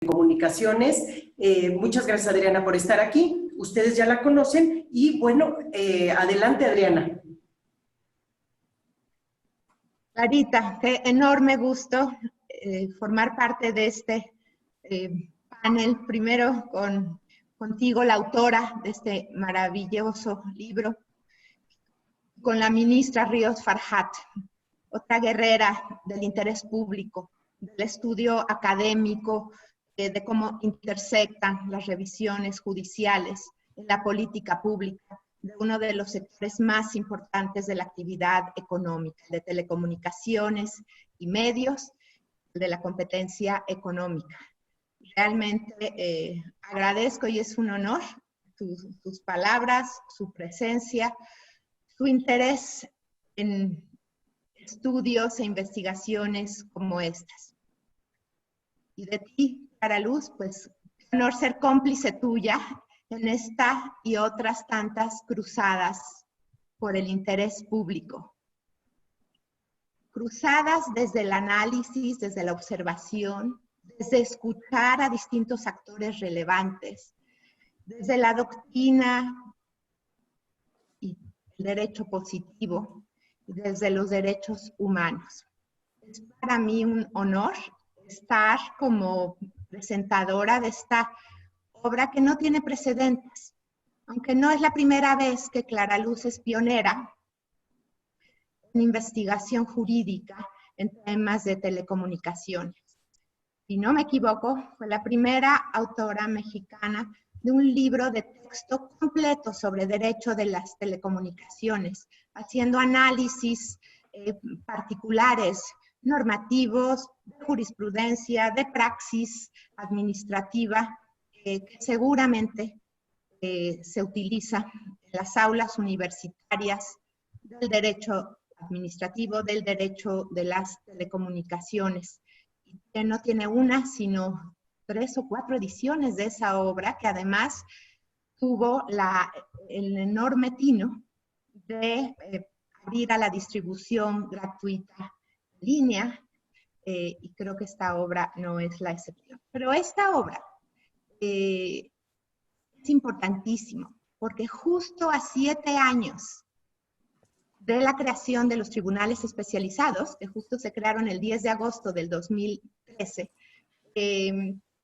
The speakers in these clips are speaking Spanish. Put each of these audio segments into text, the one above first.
Comunicaciones. Muchas gracias, Adriana, por estar aquí. Ustedes ya la conocen y bueno, adelante, Adriana. Clarita, qué enorme gusto formar parte de este panel, primero contigo, la autora de este maravilloso libro, con la ministra Ríos Farhat, otra guerrera del interés público, del estudio académico, de cómo intersectan las revisiones judiciales en la política pública de uno de los sectores más importantes de la actividad económica, de telecomunicaciones y medios, de la competencia económica. Realmente agradezco y es un honor tus palabras, su presencia, su interés en estudios e investigaciones como estas. Y de ti, Clara Luz, pues, honor ser cómplice tuya en esta y otras tantas cruzadas por el interés público. Cruzadas desde el análisis, desde la observación, desde escuchar a distintos actores relevantes, desde la doctrina y el derecho positivo, y desde los derechos humanos. Es para mí un honor estar como presentadora de esta obra que no tiene precedentes, aunque no es la primera vez que Clara Luz es pionera en investigación jurídica en temas de telecomunicaciones. Si no me equivoco, fue la primera autora mexicana de un libro de texto completo sobre derecho de las telecomunicaciones, haciendo análisis particulares, normativos, de jurisprudencia, de praxis administrativa, que seguramente se utiliza en las aulas universitarias del derecho administrativo, del derecho de las telecomunicaciones, y que no tiene una, sino 3 o 4 ediciones de esa obra, que además tuvo el enorme tino de abrir a la distribución gratuita en línea, y creo que esta obra no es la excepción. Pero esta obra es importantísimo, porque justo a 7 años de la creación de los tribunales especializados, que justo se crearon el 10 de agosto del 2013,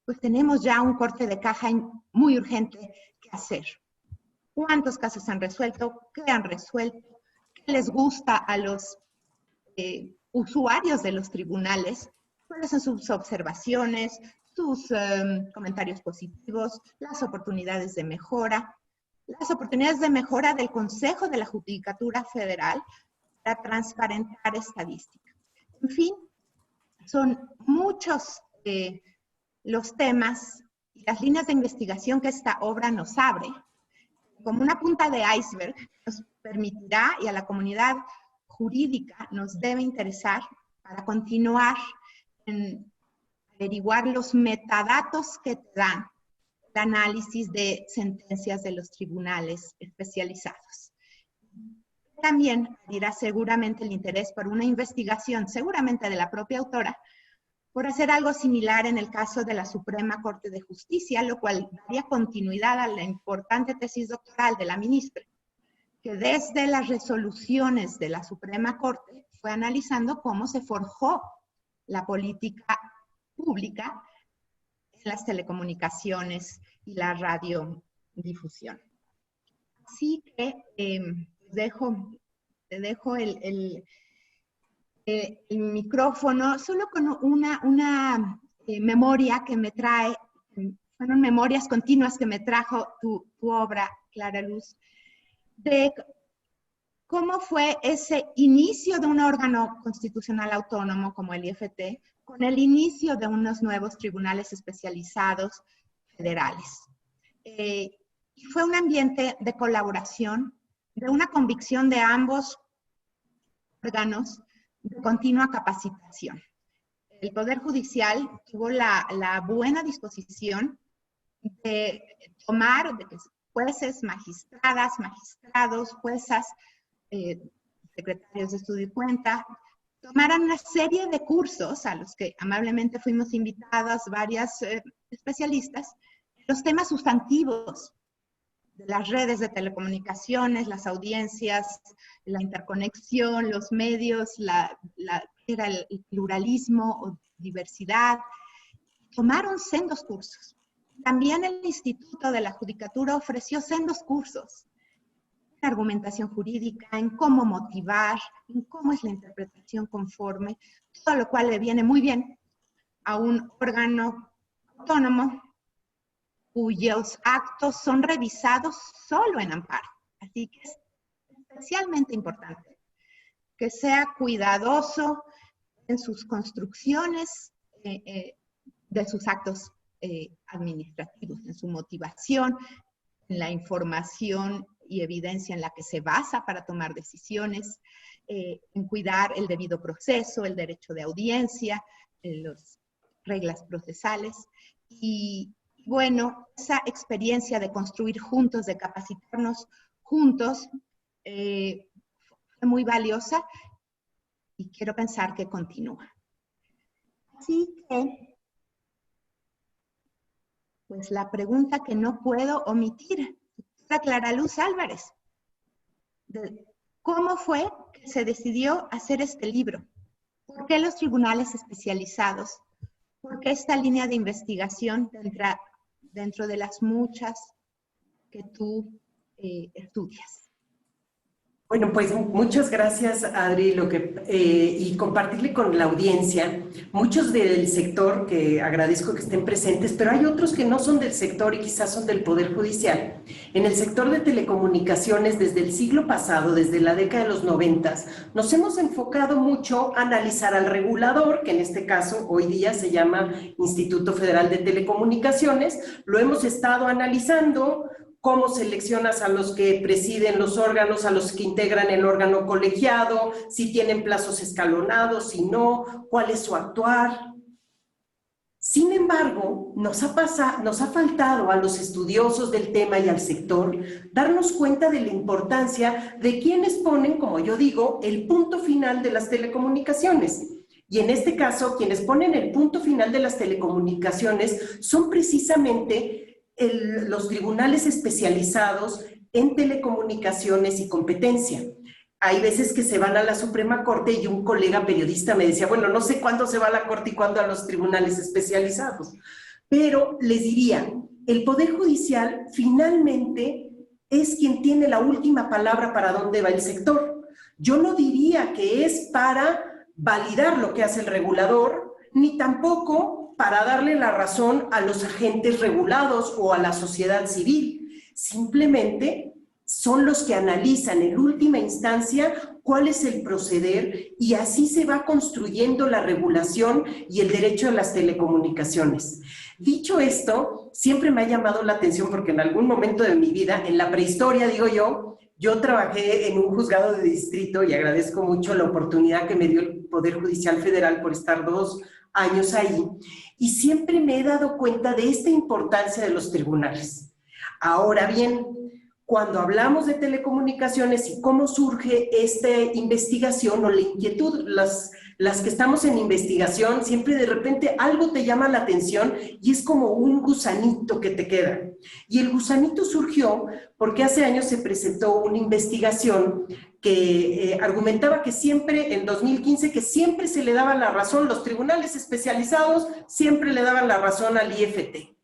pues tenemos ya un corte de caja muy urgente que hacer. ¿Cuántos casos han resuelto? ¿Qué han resuelto? ¿Qué les gusta a los usuarios de los tribunales? ¿Cuáles son sus observaciones, sus comentarios positivos, las oportunidades de mejora? Las oportunidades de mejora del Consejo de la Judicatura Federal para transparentar estadística. En fin, son muchos los temas y las líneas de investigación que esta obra nos abre, como una punta de iceberg, nos permitirá, y a la comunidad jurídica nos debe interesar para continuar en averiguar los metadatos que te dan el análisis de sentencias de los tribunales especializados. También dirá seguramente el interés por una investigación, seguramente de la propia autora, por hacer algo similar en el caso de la Suprema Corte de Justicia, lo cual daría continuidad a la importante tesis doctoral de la ministra, que desde las resoluciones de la Suprema Corte fue analizando cómo se forjó la política pública en las telecomunicaciones y la radiodifusión. Así que te dejo el micrófono solo con una memoria que me trae, fueron memorias continuas que me trajo tu obra, Clara Luz, de cómo fue ese inicio de un órgano constitucional autónomo como el IFT, con el inicio de unos nuevos tribunales especializados federales. Y fue un ambiente de colaboración, de una convicción de ambos órganos de continua capacitación. El Poder Judicial tuvo la buena disposición de tomar de que jueces, magistradas, magistrados, juezas, secretarios de estudio y cuenta, tomaran una serie de cursos a los que amablemente fuimos invitadas varias especialistas, los temas sustantivos de las redes de telecomunicaciones, las audiencias, la interconexión, los medios, era el pluralismo o diversidad. Tomaron sendos cursos. También el Instituto de la Judicatura ofreció sendos cursos en argumentación jurídica, en cómo motivar, en cómo es la interpretación conforme, todo lo cual le viene muy bien a un órgano autónomo cuyos actos son revisados solo en amparo. Así que es especialmente importante que sea cuidadoso en sus construcciones de sus actos administrativos, en su motivación, en la información y evidencia en la que se basa para tomar decisiones, en cuidar el debido proceso, el derecho de audiencia, las reglas procesales. Y bueno, esa experiencia de construir juntos, de capacitarnos juntos, fue muy valiosa y quiero pensar que continúa. Así que, pues la pregunta que no puedo omitir, doctora Clara Luz Álvarez, ¿cómo fue que se decidió hacer este libro? ¿Por qué los tribunales especializados? ¿Por qué esta línea de investigación dentro de las muchas que tú estudias? Bueno, pues muchas gracias, Adri, y compartirle con la audiencia, muchos del sector que agradezco que estén presentes, pero hay otros que no son del sector y quizás son del Poder Judicial. En el sector de telecomunicaciones, desde el siglo pasado, desde la década de los 90, nos hemos enfocado mucho a analizar al regulador, que en este caso hoy día se llama Instituto Federal de Telecomunicaciones. Lo hemos estado analizando. Cómo seleccionas a los que presiden los órganos, a los que integran el órgano colegiado, si tienen plazos escalonados, si no, cuál es su actuar. Sin embargo, nos ha faltado a los estudiosos del tema y al sector darnos cuenta de la importancia de quienes ponen, como yo digo, el punto final de las telecomunicaciones. Y en este caso, quienes ponen el punto final de las telecomunicaciones son precisamente los tribunales especializados en telecomunicaciones y competencia. Hay veces que se van a la Suprema Corte y un colega periodista me decía, bueno, no sé cuándo se va a la Corte y cuándo a los tribunales especializados, pero les diría, el Poder Judicial finalmente es quien tiene la última palabra para dónde va el sector. Yo no diría que es para validar lo que hace el regulador, ni tampoco para darle la razón a los agentes regulados o a la sociedad civil. Simplemente son los que analizan en última instancia cuál es el proceder y así se va construyendo la regulación y el derecho a las telecomunicaciones. Dicho esto, siempre me ha llamado la atención porque en algún momento de mi vida, en la prehistoria, digo yo trabajé en un juzgado de distrito y agradezco mucho la oportunidad que me dio el Poder Judicial Federal por estar 2 años ahí, y siempre me he dado cuenta de esta importancia de los tribunales. Ahora bien, cuando hablamos de telecomunicaciones y cómo surge esta investigación o la inquietud, las que estamos en investigación, siempre de repente algo te llama la atención y es como un gusanito que te queda. Y el gusanito surgió porque hace años se presentó una investigación que argumentaba que siempre, en 2015, que siempre se le daba la razón, los tribunales especializados siempre le daban la razón al IFT.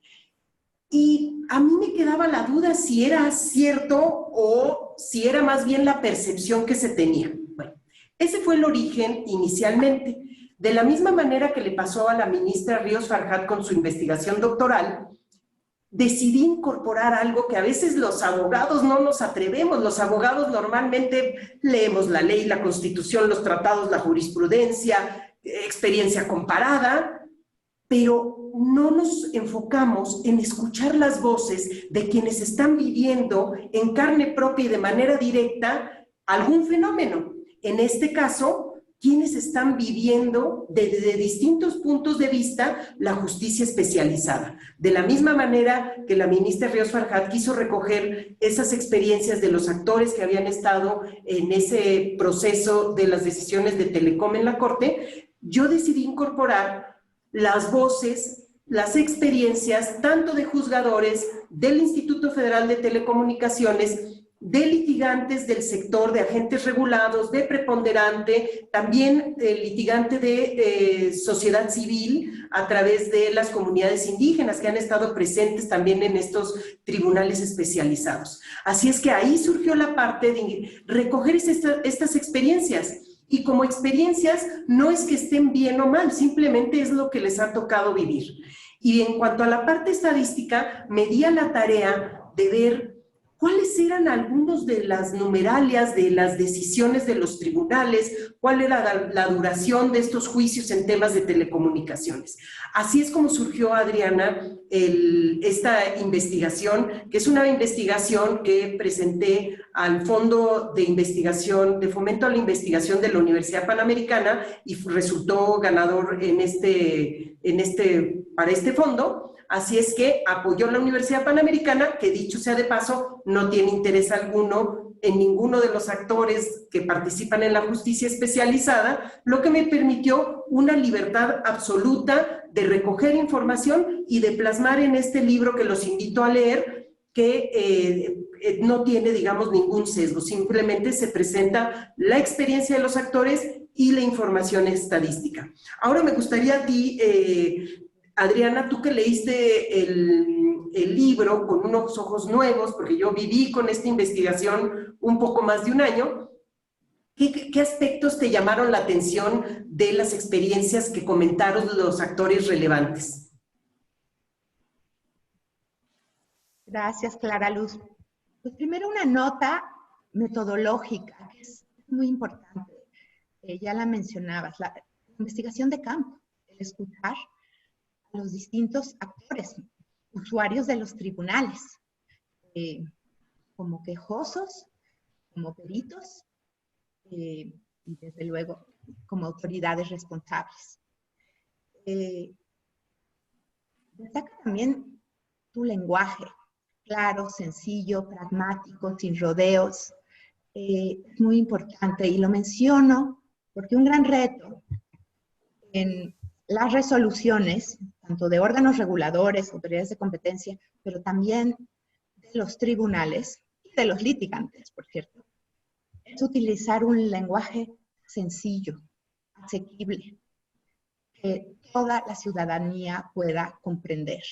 Y a mí me quedaba la duda si era cierto o si era más bien la percepción que se tenía. Bueno, ese fue el origen inicialmente. De la misma manera que le pasó a la ministra Ríos Farjat con su investigación doctoral, decidí incorporar algo que a veces los abogados no nos atrevemos. Los abogados normalmente leemos la ley, la Constitución, los tratados, la jurisprudencia, experiencia comparada, pero no nos enfocamos en escuchar las voces de quienes están viviendo en carne propia y de manera directa algún fenómeno. En este caso, quienes están viviendo desde distintos puntos de vista la justicia especializada. De la misma manera que la ministra Ríos Farjat quiso recoger esas experiencias de los actores que habían estado en ese proceso de las decisiones de Telecom en la Corte, yo decidí incorporar las voces, las experiencias, tanto de juzgadores, del Instituto Federal de Telecomunicaciones, de litigantes del sector, de agentes regulados, de preponderante, también de litigante de sociedad civil a través de las comunidades indígenas que han estado presentes también en estos tribunales especializados. Así es que ahí surgió la parte de recoger estas experiencias. Y como experiencias no es que estén bien o mal, simplemente es lo que les ha tocado vivir. Y en cuanto a la parte estadística, me di a la tarea de ver cuáles eran algunos de las numeralias de las decisiones de los tribunales, cuál era la duración de estos juicios en temas de telecomunicaciones. Así es como surgió, Adriana, esta investigación, que es una investigación que presenté al Fondo de Investigación, de Fomento a la Investigación de la Universidad Panamericana y resultó ganador para este fondo. Así es que apoyó la Universidad Panamericana, que dicho sea de paso, no tiene interés alguno en ninguno de los actores que participan en la justicia especializada, lo que me permitió una libertad absoluta de recoger información y de plasmar en este libro que los invito a leer, que no tiene, digamos, ningún sesgo, simplemente se presenta la experiencia de los actores y la información estadística. Ahora me gustaría a ti, Adriana, tú que leíste el libro con unos ojos nuevos, porque yo viví con esta investigación un poco más de un año, ¿qué aspectos te llamaron la atención de las experiencias que comentaron los actores relevantes? Gracias, Clara Luz. Pues primero una nota metodológica, que es muy importante. Ya la mencionabas, la investigación de campo, el escuchar a los distintos actores, usuarios de los tribunales, como quejosos, como peritos, y desde luego como autoridades responsables. Destaca también tu lenguaje, claro, sencillo, pragmático, sin rodeos. Es muy importante y lo menciono porque un gran reto en las resoluciones, tanto de órganos reguladores, autoridades de competencia, pero también de los tribunales y de los litigantes, por cierto, es utilizar un lenguaje sencillo, asequible, que toda la ciudadanía pueda comprender.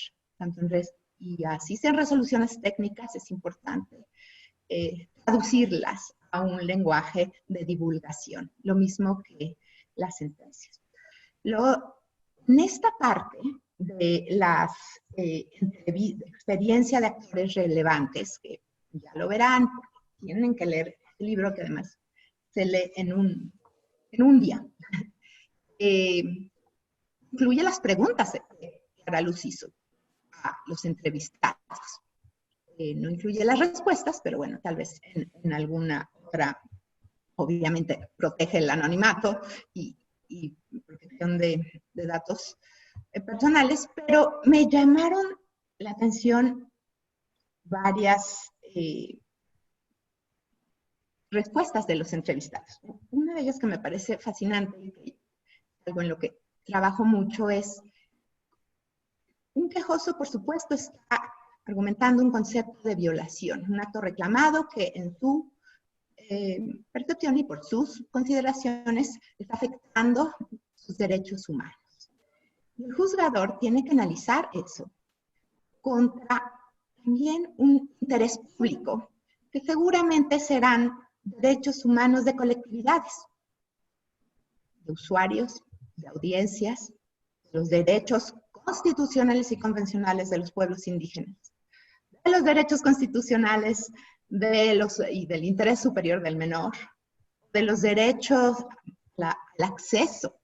Y así sean resoluciones técnicas, es importante traducirlas a un lenguaje de divulgación, lo mismo que las sentencias. En esta parte de las experiencias de actores relevantes, que ya lo verán, tienen que leer el libro que además se lee en un día. Incluye las preguntas que Clara Luz hizo a los entrevistados. No incluye las respuestas, pero bueno, tal vez en alguna otra, obviamente protege el anonimato y protección de datos personales, pero me llamaron la atención varias respuestas de los entrevistados. Una de ellas que me parece fascinante y algo en lo que trabajo mucho es un quejoso, por supuesto, está argumentando un concepto de violación, un acto reclamado que en su percepción y por sus consideraciones está afectando sus derechos humanos. Y el juzgador tiene que analizar eso contra también un interés público, que seguramente serán derechos humanos de colectividades, de usuarios, de audiencias, de los derechos constitucionales y convencionales de los pueblos indígenas, de los derechos constitucionales y del interés superior del menor, de los derechos al acceso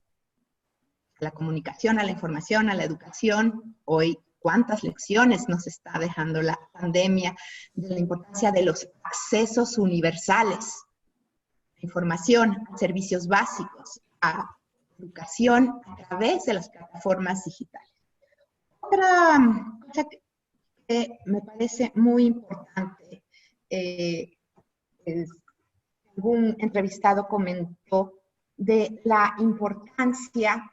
a la comunicación, a la información, a la educación. Hoy, cuántas lecciones nos está dejando la pandemia de la importancia de los accesos universales a información, a servicios básicos, a educación a través de las plataformas digitales. Otra cosa que me parece muy importante, algún entrevistado comentó de la importancia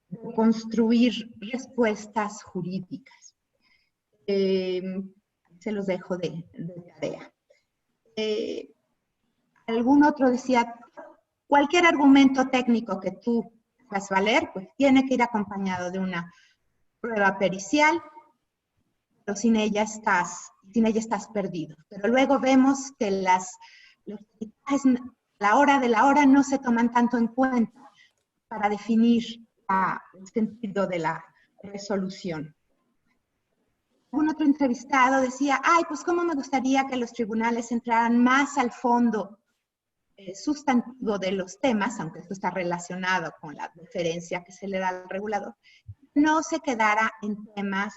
de construir respuestas jurídicas. Se los dejo de tarea. Algún otro decía, cualquier argumento técnico que tú hagas valer, pues tiene que ir acompañado de una prueba pericial, pero sin ella estás perdido. Pero luego vemos que los peritajes, la hora de la hora, no se toman tanto en cuenta para definir el sentido de la resolución. Un otro entrevistado decía, ay, pues cómo me gustaría que los tribunales entraran más al fondo sustantivo de los temas, aunque esto está relacionado con la deferencia que se le da al regulador, no se quedara en temas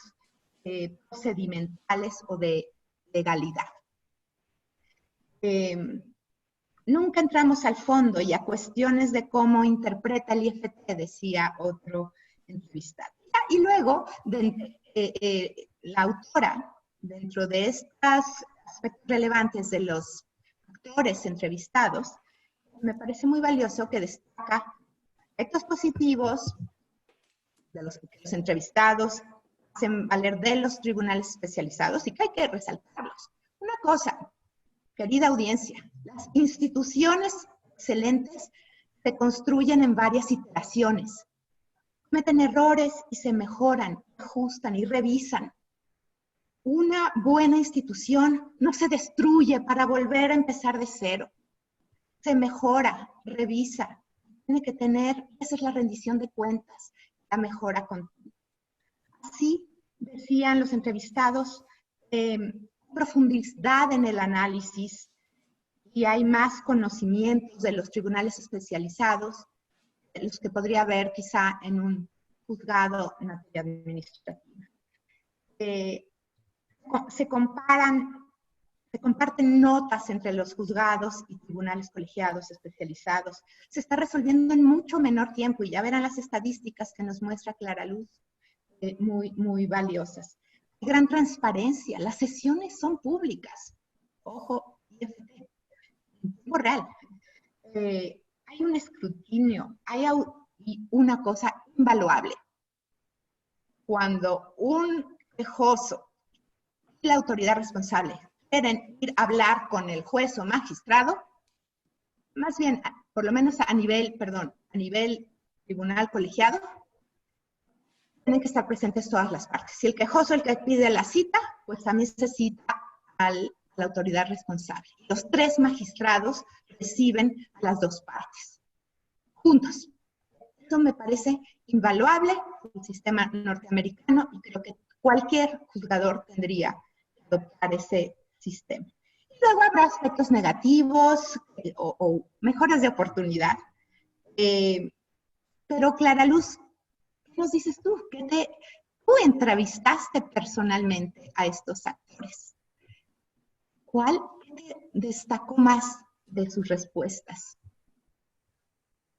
procedimentales o de legalidad. Nunca entramos al fondo y a cuestiones de cómo interpreta el IFT, decía otro entrevistado. Y luego, la autora, dentro de estos aspectos relevantes de los actores entrevistados, me parece muy valioso que destaca aspectos positivos de los que los entrevistados hacen valer de los tribunales especializados y que hay que resaltarlos. Una cosa, querida audiencia, las instituciones excelentes se construyen en varias iteraciones. Cometen errores y se mejoran, ajustan y revisan. Una buena institución no se destruye para volver a empezar de cero. Se mejora, revisa. Tiene que tener, esa es la rendición de cuentas, la mejora continua. Así decían los entrevistados, profundidad en el análisis y hay más conocimientos de los tribunales especializados, de los que podría haber quizá en un juzgado en materia administrativa. Se comparten notas entre los juzgados y tribunales colegiados especializados. Se está resolviendo en mucho menor tiempo y ya verán las estadísticas que nos muestra Clara Luz, muy, muy valiosas. Gran transparencia, las sesiones son públicas. Ojo, IFT, en tiempo real. Hay un escrutinio, hay una cosa invaluable. Cuando un quejoso y la autoridad responsable quieren ir a hablar con el juez o magistrado, más bien, por lo menos a nivel tribunal colegiado, tienen que estar presentes todas las partes. Si el quejoso es el que pide la cita, pues también se cita a la autoridad responsable. Los 3 magistrados reciben a las 2 partes, juntos. Eso me parece invaluable el sistema norteamericano y creo que cualquier juzgador tendría que adoptar ese sistema. Y luego habrá aspectos negativos o mejoras de oportunidad. Pero Clara Luz, ¿qué nos dices tú? Tú entrevistaste personalmente a estos actores. ¿Cuál te destacó más de sus respuestas?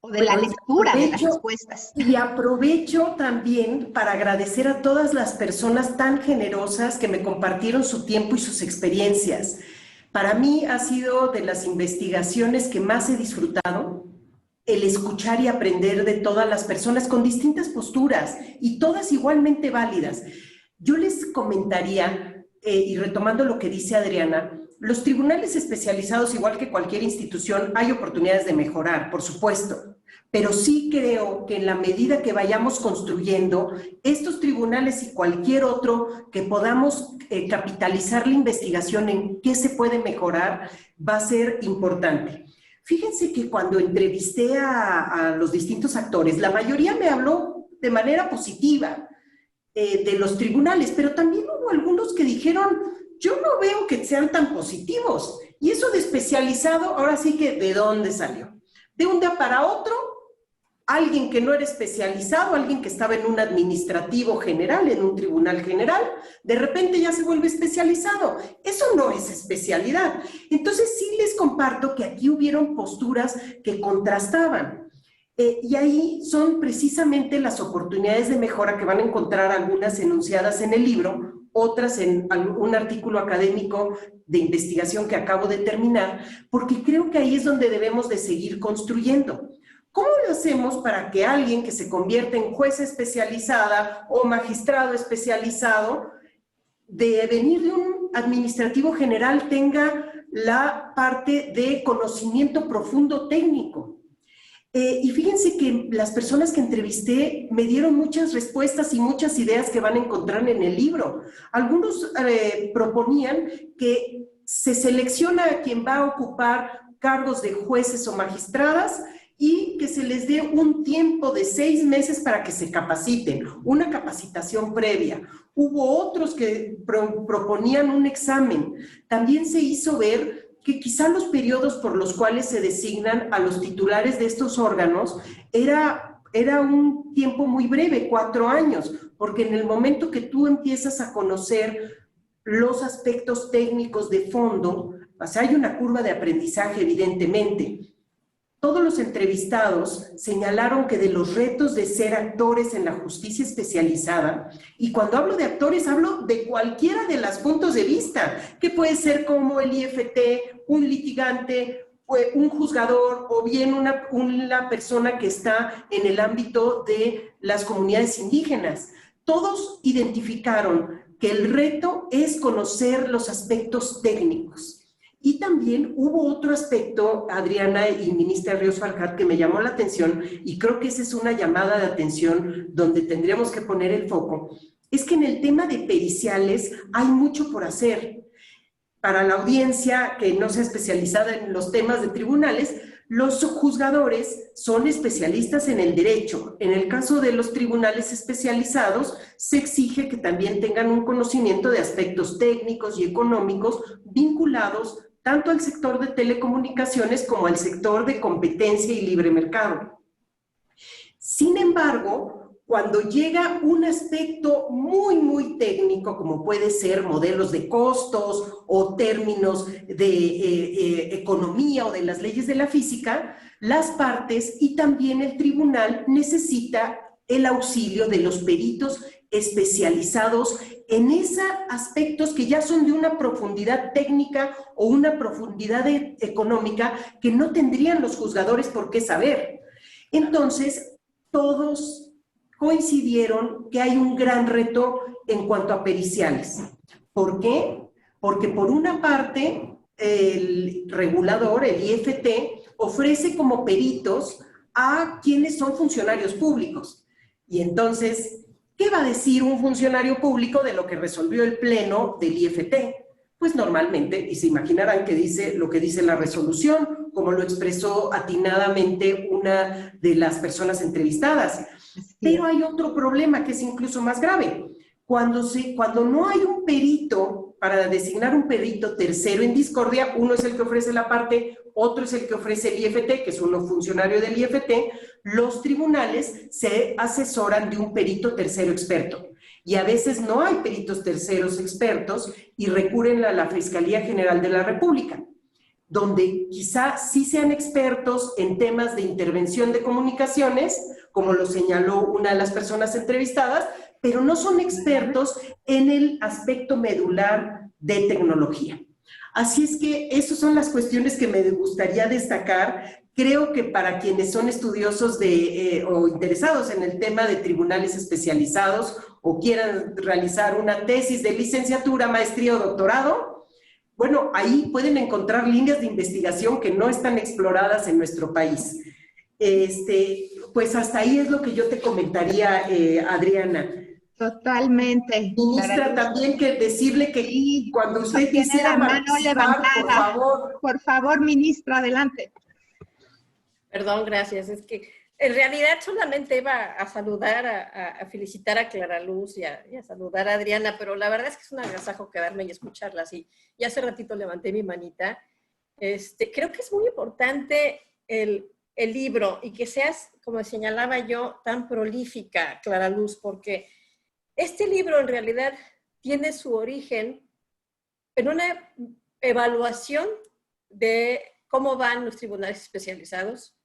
O de la lectura de las respuestas. Y aprovecho también para agradecer a todas las personas tan generosas que me compartieron su tiempo y sus experiencias. Para mí ha sido de las investigaciones que más he disfrutado el escuchar y aprender de todas las personas con distintas posturas y todas igualmente válidas. Yo les comentaría, y retomando lo que dice Adriana, los tribunales especializados, igual que cualquier institución, hay oportunidades de mejorar, por supuesto, pero sí creo que en la medida que vayamos construyendo estos tribunales y cualquier otro que podamos capitalizar la investigación en qué se puede mejorar, va a ser importante. Fíjense que cuando entrevisté a los distintos actores, la mayoría me habló de manera positiva de los tribunales, pero también hubo algunos que dijeron, yo no veo que sean tan positivos. Y eso de especializado, ahora sí que, ¿de dónde salió? De un día para otro, alguien que no era especializado, alguien que estaba en un administrativo general, en un tribunal general, de repente ya se vuelve especializado. Eso no es especialidad. Entonces sí les comparto que aquí hubieron posturas que contrastaban. Y ahí son precisamente las oportunidades de mejora que van a encontrar algunas enunciadas en el libro, otras en un artículo académico de investigación que acabo de terminar, porque creo que ahí es donde debemos de seguir construyendo. ¿Cómo lo hacemos para que alguien que se convierte en juez especializada o magistrado especializado, de venir de un administrativo general, tenga la parte de conocimiento profundo técnico? Y fíjense que las personas que entrevisté me dieron muchas respuestas y muchas ideas que van a encontrar en el libro. Algunos proponían que se selecciona a quien va a ocupar cargos de jueces o magistradas y que se les dé un tiempo de 6 meses para que se capaciten, una capacitación previa. Hubo otros que proponían un examen. También se hizo ver que quizá los periodos por los cuales se designan a los titulares de estos órganos era un tiempo muy breve, 4 años, porque en el momento que tú empiezas a conocer los aspectos técnicos de fondo, o sea, hay una curva de aprendizaje evidentemente. Todos los entrevistados señalaron que de los retos de ser actores en la justicia especializada, y cuando hablo de actores hablo de cualquiera de los puntos de vista, que puede ser como el IFT, un litigante, un juzgador o bien una persona que está en el ámbito de las comunidades indígenas. Todos identificaron que el reto es conocer los aspectos técnicos. Y también hubo otro aspecto, Adriana y ministra Ríos Farjat, que me llamó la atención, y creo que esa es una llamada de atención donde tendríamos que poner el foco, es que en el tema de periciales hay mucho por hacer. Para la audiencia que no sea especializada en los temas de tribunales, los juzgadores son especialistas en el derecho. En el caso de los tribunales especializados, se exige que también tengan un conocimiento de aspectos técnicos y económicos vinculados tanto al sector de telecomunicaciones como al sector de competencia y libre mercado. Sin embargo, cuando llega un aspecto muy técnico, como puede ser modelos de costos o términos de economía o de las leyes de la física, las partes y también el tribunal necesita el auxilio de los peritos especializados en esos aspectos que ya son de una profundidad técnica o una profundidad económica que no tendrían los juzgadores por qué saber. Entonces, todos coincidieron que hay un gran reto en cuanto a periciales. ¿Por qué? Porque por una parte, el regulador, el IFT, ofrece como peritos a quienes son funcionarios públicos. Y entonces, ¿qué va a decir un funcionario público de lo que resolvió el pleno del IFT? Pues normalmente, y se imaginarán que dice lo que dice la resolución, como lo expresó atinadamente una de las personas entrevistadas. Pero hay otro problema que es incluso más grave. Cuando no hay un perito, para designar un perito tercero en discordia, uno es el que ofrece la parte, otro es el que ofrece el IFT, que es uno funcionario del IFT, los tribunales se asesoran de un perito tercero experto. Y a veces no hay peritos terceros expertos y recurren a la Fiscalía General de la República, donde quizá sí sean expertos en temas de intervención de comunicaciones, como lo señaló una de las personas entrevistadas, pero no son expertos en el aspecto medular de tecnología. Así es que esas son las cuestiones que me gustaría destacar. Creo que para quienes son estudiosos o interesados en el tema de tribunales especializados o quieran realizar una tesis de licenciatura, maestría o doctorado, bueno, ahí pueden encontrar líneas de investigación que no están exploradas en nuestro país. Pues hasta ahí es lo que yo te comentaría, Adriana. Totalmente. Ministra, también que decirle que sí, cuando usted tiene quisiera la mano participar, levantada. Por favor, ministra, adelante. Perdón, gracias. Es que en realidad solamente iba a saludar, a felicitar a Clara Luz y a saludar a Adriana, pero la verdad es que es un agasajo quedarme y escucharlas. Y hace ratito levanté mi manita. Creo que es muy importante el el libro y que seas, como señalaba yo, tan prolífica, Clara Luz, porque este libro en realidad tiene su origen en una evaluación de cómo van los tribunales especializados,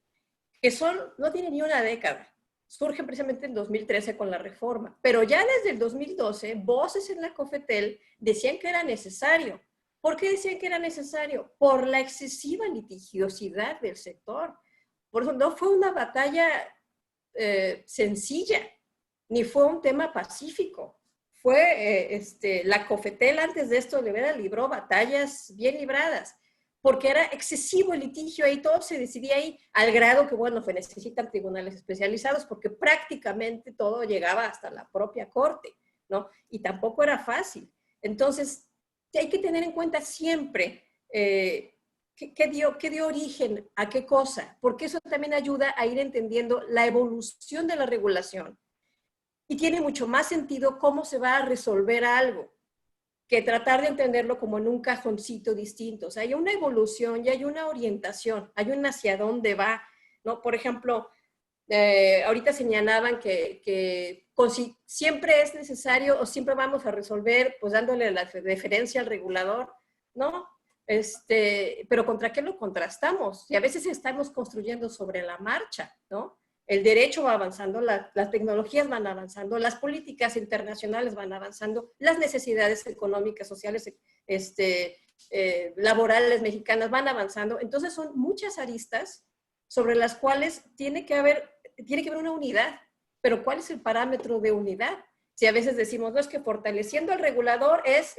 que no tienen ni una década. Surgen precisamente en 2013 con la reforma, pero ya desde el 2012, voces en la COFETEL decían que era necesario. ¿Por qué decían que era necesario? Por la excesiva litigiosidad del sector. Por eso no fue una batalla sencilla, ni fue un tema pacífico. Fue la COFETEL antes de esto de veras libró batallas bien libradas, porque era excesivo el litigio ahí, todo se decidía ahí, al grado que, bueno, se necesitan tribunales especializados, porque prácticamente todo llegaba hasta la propia corte, ¿no? Y tampoco era fácil. Entonces, hay que tener en cuenta siempre qué dio origen a qué cosa, porque eso también ayuda a ir entendiendo la evolución de la regulación. Y tiene mucho más sentido cómo se va a resolver algo que tratar de entenderlo como en un cajoncito distinto. O sea, hay una evolución y hay una orientación, hay un hacia dónde va, ¿no? Por ejemplo, ahorita señalaban que siempre es necesario o siempre vamos a resolver pues dándole la deferencia al regulador, ¿no? Pero ¿contra qué lo contrastamos? Y a veces estamos construyendo sobre la marcha, ¿no? El derecho va avanzando, las tecnologías van avanzando, las políticas internacionales van avanzando, las necesidades económicas, sociales, laborales mexicanas van avanzando. Entonces son muchas aristas sobre las cuales tiene que haber una unidad. Pero ¿cuál es el parámetro de unidad? Si a veces decimos, no, es que fortaleciendo al regulador es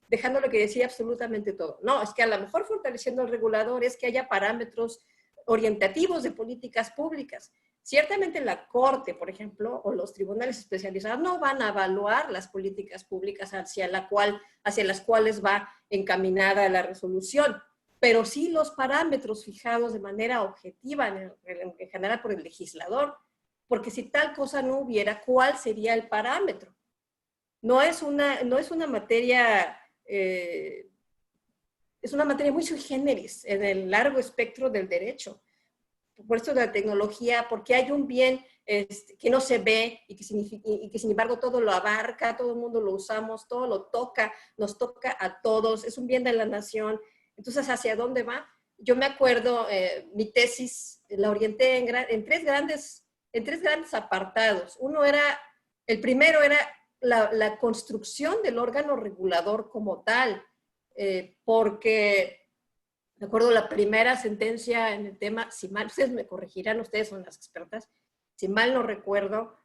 dejándolo que decida absolutamente todo. No, es que a lo mejor fortaleciendo al regulador es que haya parámetros orientativos de políticas públicas. Ciertamente la Corte, por ejemplo, o los tribunales especializados no van a evaluar las políticas públicas hacia las cuales va encaminada la resolución, pero sí los parámetros fijados de manera objetiva en general por el legislador, porque si tal cosa no hubiera, ¿cuál sería el parámetro? No es una materia... es una materia muy sui generis en el largo espectro del derecho. Por esto de la tecnología, porque hay un bien que no se ve y que sin embargo todo lo abarca, todo el mundo lo usamos, todo lo toca, nos toca a todos, es un bien de la nación. Entonces, ¿hacia dónde va? Yo me acuerdo, mi tesis la orienté en tres grandes apartados. El primero era la construcción del órgano regulador como tal, porque me acuerdo la primera sentencia en el tema, si mal, ustedes me corregirán, ustedes son las expertas, si mal no recuerdo,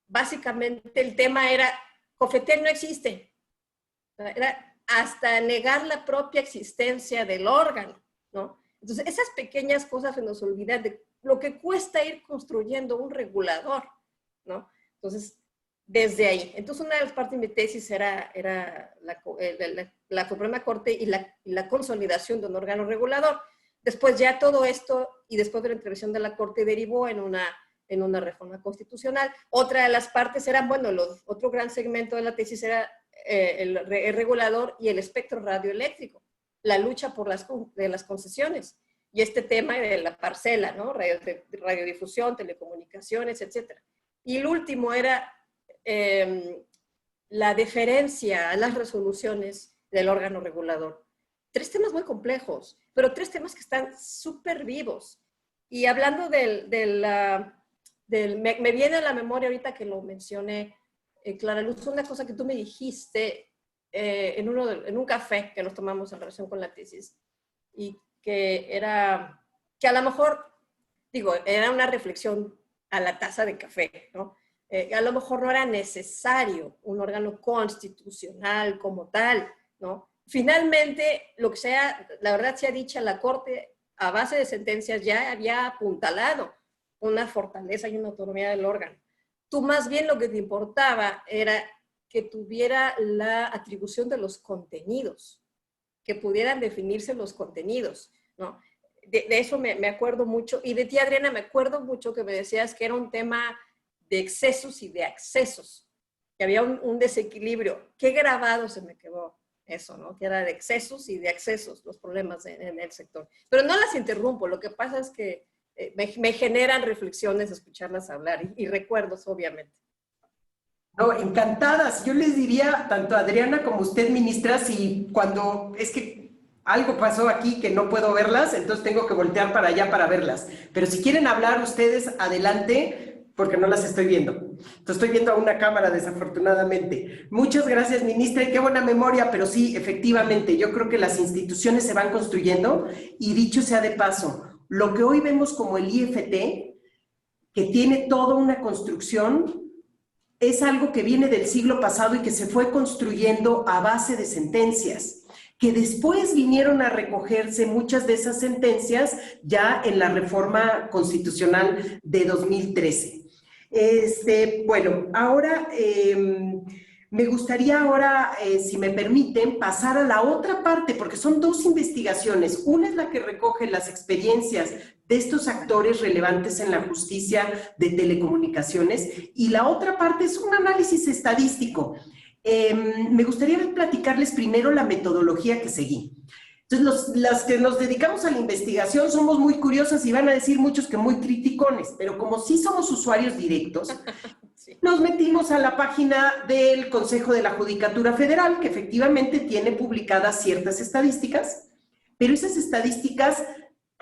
básicamente el tema era, COFETEL no existe. Era hasta negar la propia existencia del órgano, ¿no? Entonces, esas pequeñas cosas se nos olvidan de lo que cuesta ir construyendo un regulador, ¿no? Entonces, desde ahí. Entonces, una de las partes de mi tesis era la Suprema Corte y la consolidación de un órgano regulador. Después ya todo esto, y después de la intervención de la Corte, derivó en una reforma constitucional. Otra de las partes eran, bueno, otro gran segmento de la tesis era el regulador y el espectro radioeléctrico, la lucha por de las concesiones, y este tema de la parcela, ¿no? Radiodifusión, telecomunicaciones, etc. Y el último era la deferencia a las resoluciones del órgano regulador. Tres temas muy complejos, pero tres temas que están súper vivos. Y hablando me viene a la memoria ahorita que lo mencioné, Clara Luz, una cosa que tú me dijiste en un café que nos tomamos en relación con la tesis, y que era, que a lo mejor, digo, era una reflexión a la taza de café, ¿no? A lo mejor no era necesario un órgano constitucional como tal, ¿no? Finalmente, lo que sea, la verdad sea dicha, la Corte, a base de sentencias, ya había apuntalado una fortaleza y una autonomía del órgano. Tú más bien lo que te importaba era que tuviera la atribución de los contenidos, que pudieran definirse los contenidos, ¿no? De eso me acuerdo mucho. Y de ti, Adriana, me acuerdo mucho que me decías que era un tema de excesos y de accesos, que había un desequilibrio. Qué grabado se me quedó eso, ¿no? Que era de excesos y de accesos los problemas en el sector. Pero no las interrumpo, lo que pasa es que me generan reflexiones escucharlas hablar y recuerdos, obviamente. No, encantadas. Yo les diría, tanto a Adriana como a usted, ministra, si cuando es que algo pasó aquí que no puedo verlas, entonces tengo que voltear para allá para verlas. Pero si quieren hablar ustedes, adelante, porque no las estoy viendo. Entonces estoy viendo a una cámara, desafortunadamente. Muchas gracias, ministra, y qué buena memoria, pero sí, efectivamente, yo creo que las instituciones se van construyendo, y dicho sea de paso, lo que hoy vemos como el IFT, que tiene toda una construcción, es algo que viene del siglo pasado y que se fue construyendo a base de sentencias, que después vinieron a recogerse muchas de esas sentencias ya en la reforma constitucional de 2013. Bueno, ahora me gustaría si me permiten, pasar a la otra parte, porque son dos investigaciones. Una es la que recoge las experiencias de estos actores relevantes en la justicia de telecomunicaciones, y la otra parte es un análisis estadístico. Me gustaría platicarles primero la metodología que seguí. Entonces, las que nos dedicamos a la investigación somos muy curiosas y van a decir muchos que muy criticones, pero como sí somos usuarios directos, nos metimos a la página del Consejo de la Judicatura Federal, que efectivamente tiene publicadas ciertas estadísticas, pero esas estadísticas,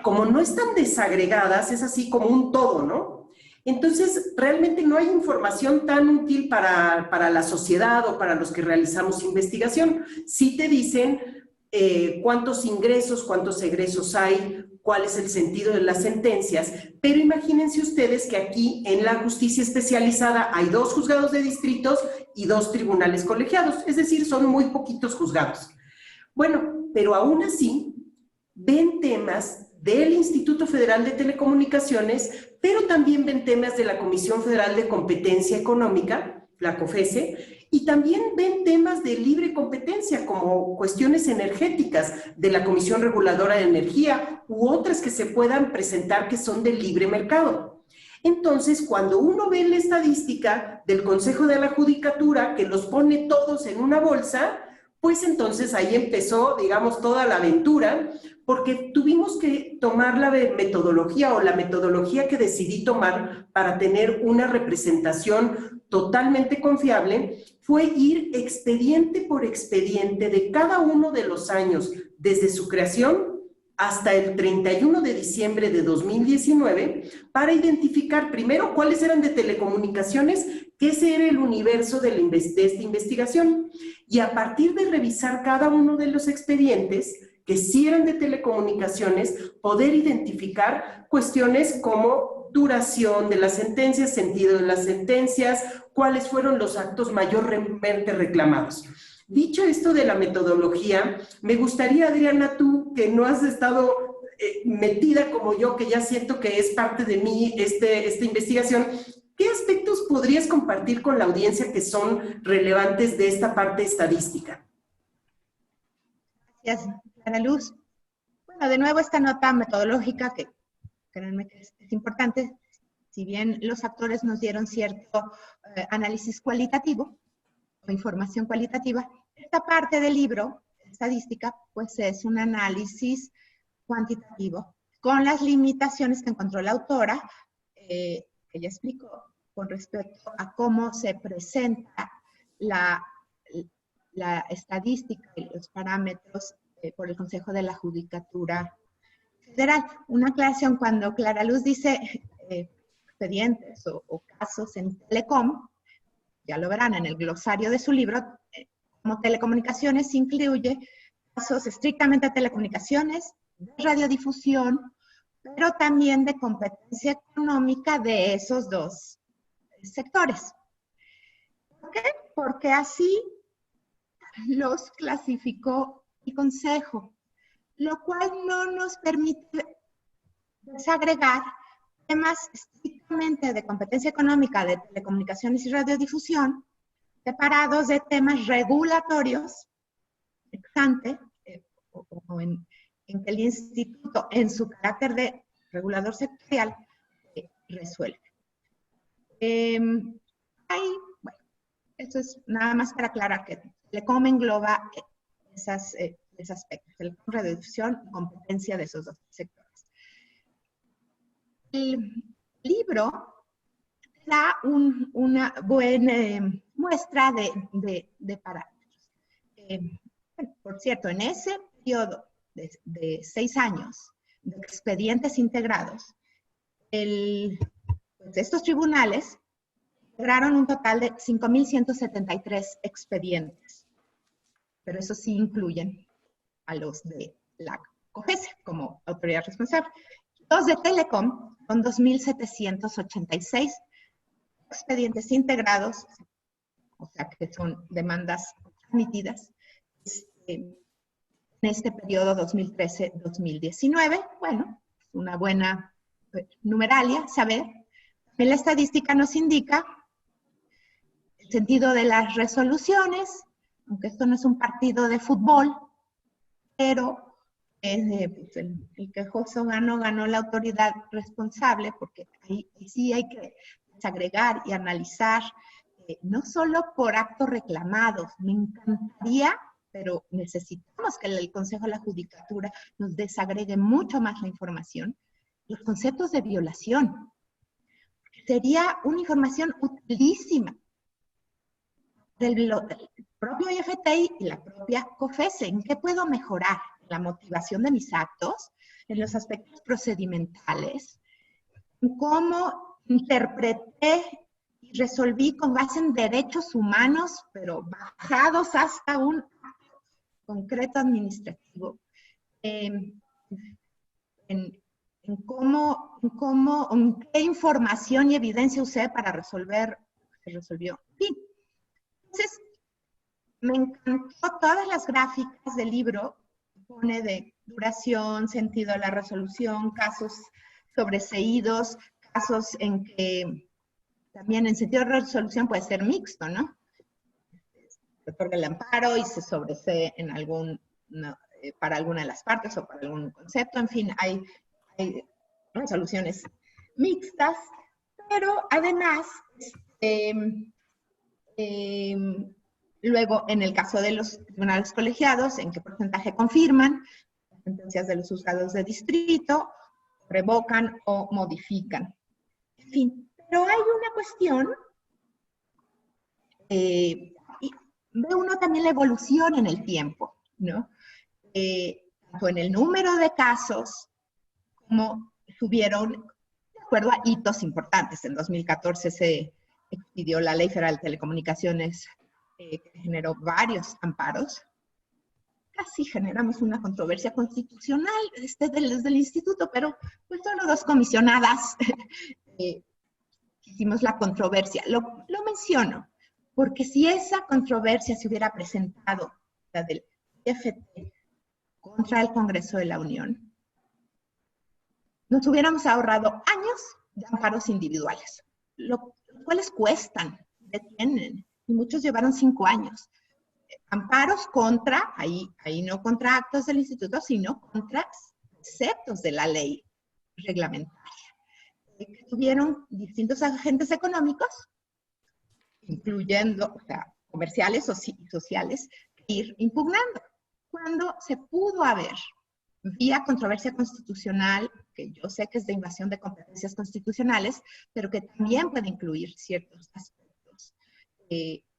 como no están desagregadas, es así como un todo, ¿no? Entonces, realmente no hay información tan útil para la sociedad o para los que realizamos investigación. Sí te dicen cuántos ingresos, cuántos egresos hay, cuál es el sentido de las sentencias, pero imagínense ustedes que aquí en la justicia especializada hay 2 juzgados de distritos y 2 tribunales colegiados, es decir, son muy poquitos juzgados. Bueno, pero aún así ven temas del Instituto Federal de Telecomunicaciones, pero también ven temas de la Comisión Federal de Competencia Económica, la COFESE, y también ven temas de libre competencia, como cuestiones energéticas de la Comisión Reguladora de Energía, u otras que se puedan presentar que son del libre mercado. Entonces, cuando uno ve la estadística del Consejo de la Judicatura, que los pone todos en una bolsa, pues entonces ahí empezó, digamos, toda la aventura, porque tuvimos que tomar la metodología o la metodología que decidí tomar para tener una representación totalmente confiable, fue ir expediente por expediente de cada uno de los años, desde su creación hasta el 31 de diciembre de 2019, para identificar primero cuáles eran de telecomunicaciones, que ese era el universo de esta investigación, y a partir de revisar cada uno de los expedientes, que sí eran de telecomunicaciones, poder identificar cuestiones como duración de las sentencias, sentido de las sentencias, cuáles fueron los actos mayormente reclamados. Dicho esto de la metodología, me gustaría, Adriana, tú que no has estado metida como yo, que ya siento que es parte de mí esta investigación, ¿qué aspectos podrías compartir con la audiencia que son relevantes de esta parte estadística? Gracias, Clara Luz. Bueno, de nuevo esta nota metodológica que créanme que es importante, si bien los actores nos dieron cierto análisis cualitativo o información cualitativa, esta parte del libro, estadística, pues es un análisis cuantitativo con las limitaciones que encontró la autora, que ella explicó con respecto a cómo se presenta la estadística y los parámetros por el Consejo de la Judicatura Federal. Una aclaración, cuando Clara Luz dice expedientes o casos en telecom, ya lo verán en el glosario de su libro, como telecomunicaciones incluye casos estrictamente de telecomunicaciones, de radiodifusión, pero también de competencia económica de esos 2 sectores. ¿Por qué? Porque así los clasificó el Consejo, lo cual no nos permite desagregar temas estrictamente de competencia económica de telecomunicaciones y radiodifusión, separados de temas regulatorios, ex ante, o en que el instituto, en su carácter de regulador sectorial, resuelve. Bueno, esto es nada más para aclarar que Telecom engloba esos aspectos, Telecom, radiodifusión y competencia de esos 2 sectores. el libro da una buena muestra de parámetros. Bueno, por cierto, en ese periodo de 6 años de expedientes integrados, pues estos tribunales integraron un total de 5.173 expedientes, pero eso sí incluyen a los de la COFESE como autoridad responsable. Los de Telecom son 2.786 expedientes integrados, o sea que son demandas transmitidas en este periodo 2013-2019. Bueno, una buena numeralia, saber. La estadística nos indica el sentido de las resoluciones, aunque esto no es un partido de fútbol, pero pues el quejoso ganó la autoridad responsable, porque ahí sí hay que desagregar y analizar, no solo por actos reclamados. Me encantaría, pero necesitamos que el Consejo de la Judicatura nos desagregue mucho más la información, los conceptos de violación. Sería una información utilísima del propio IFTI y la propia COFESE. ¿En qué puedo mejorar? La motivación de mis actos, en los aspectos procedimentales, en cómo interpreté y resolví con base en derechos humanos, pero bajados hasta un concreto administrativo, en qué información y evidencia usé para resolver lo que se resolvió. En fin. Entonces, me encantó todas las gráficas del libro. Pone de duración, sentido de la resolución, casos sobreseídos, casos en que también en sentido de resolución puede ser mixto, ¿no? Se otorga el amparo y se sobresee en para alguna de las partes o para algún concepto. En fin, hay resoluciones mixtas, pero además, luego, en el caso de los tribunales colegiados, ¿en qué porcentaje confirman las sentencias de los juzgados de distrito, revocan o modifican? En fin, pero hay una cuestión, y ve uno también la evolución en el tiempo, ¿no? Tanto en el número de casos, como subieron de acuerdo a hitos importantes. En 2014 se expidió la Ley Federal de Telecomunicaciones, que generó varios amparos. Casi generamos una controversia constitucional desde el instituto, pero pues solo 2 comisionadas hicimos la controversia. Lo menciono, porque si esa controversia se hubiera presentado, la del IFT, contra el Congreso de la Unión, nos hubiéramos ahorrado años de amparos individuales, los cuales cuestan, detienen, y muchos llevaron 5 años. Amparos contra, ahí no contra actos del instituto, sino contra preceptos de la ley reglamentaria, que tuvieron distintos agentes económicos, incluyendo, o sea, comerciales o sociales, ir impugnando. Cuando se pudo haber, vía controversia constitucional, que yo sé que es de invasión de competencias constitucionales, pero que también puede incluir ciertos aspectos,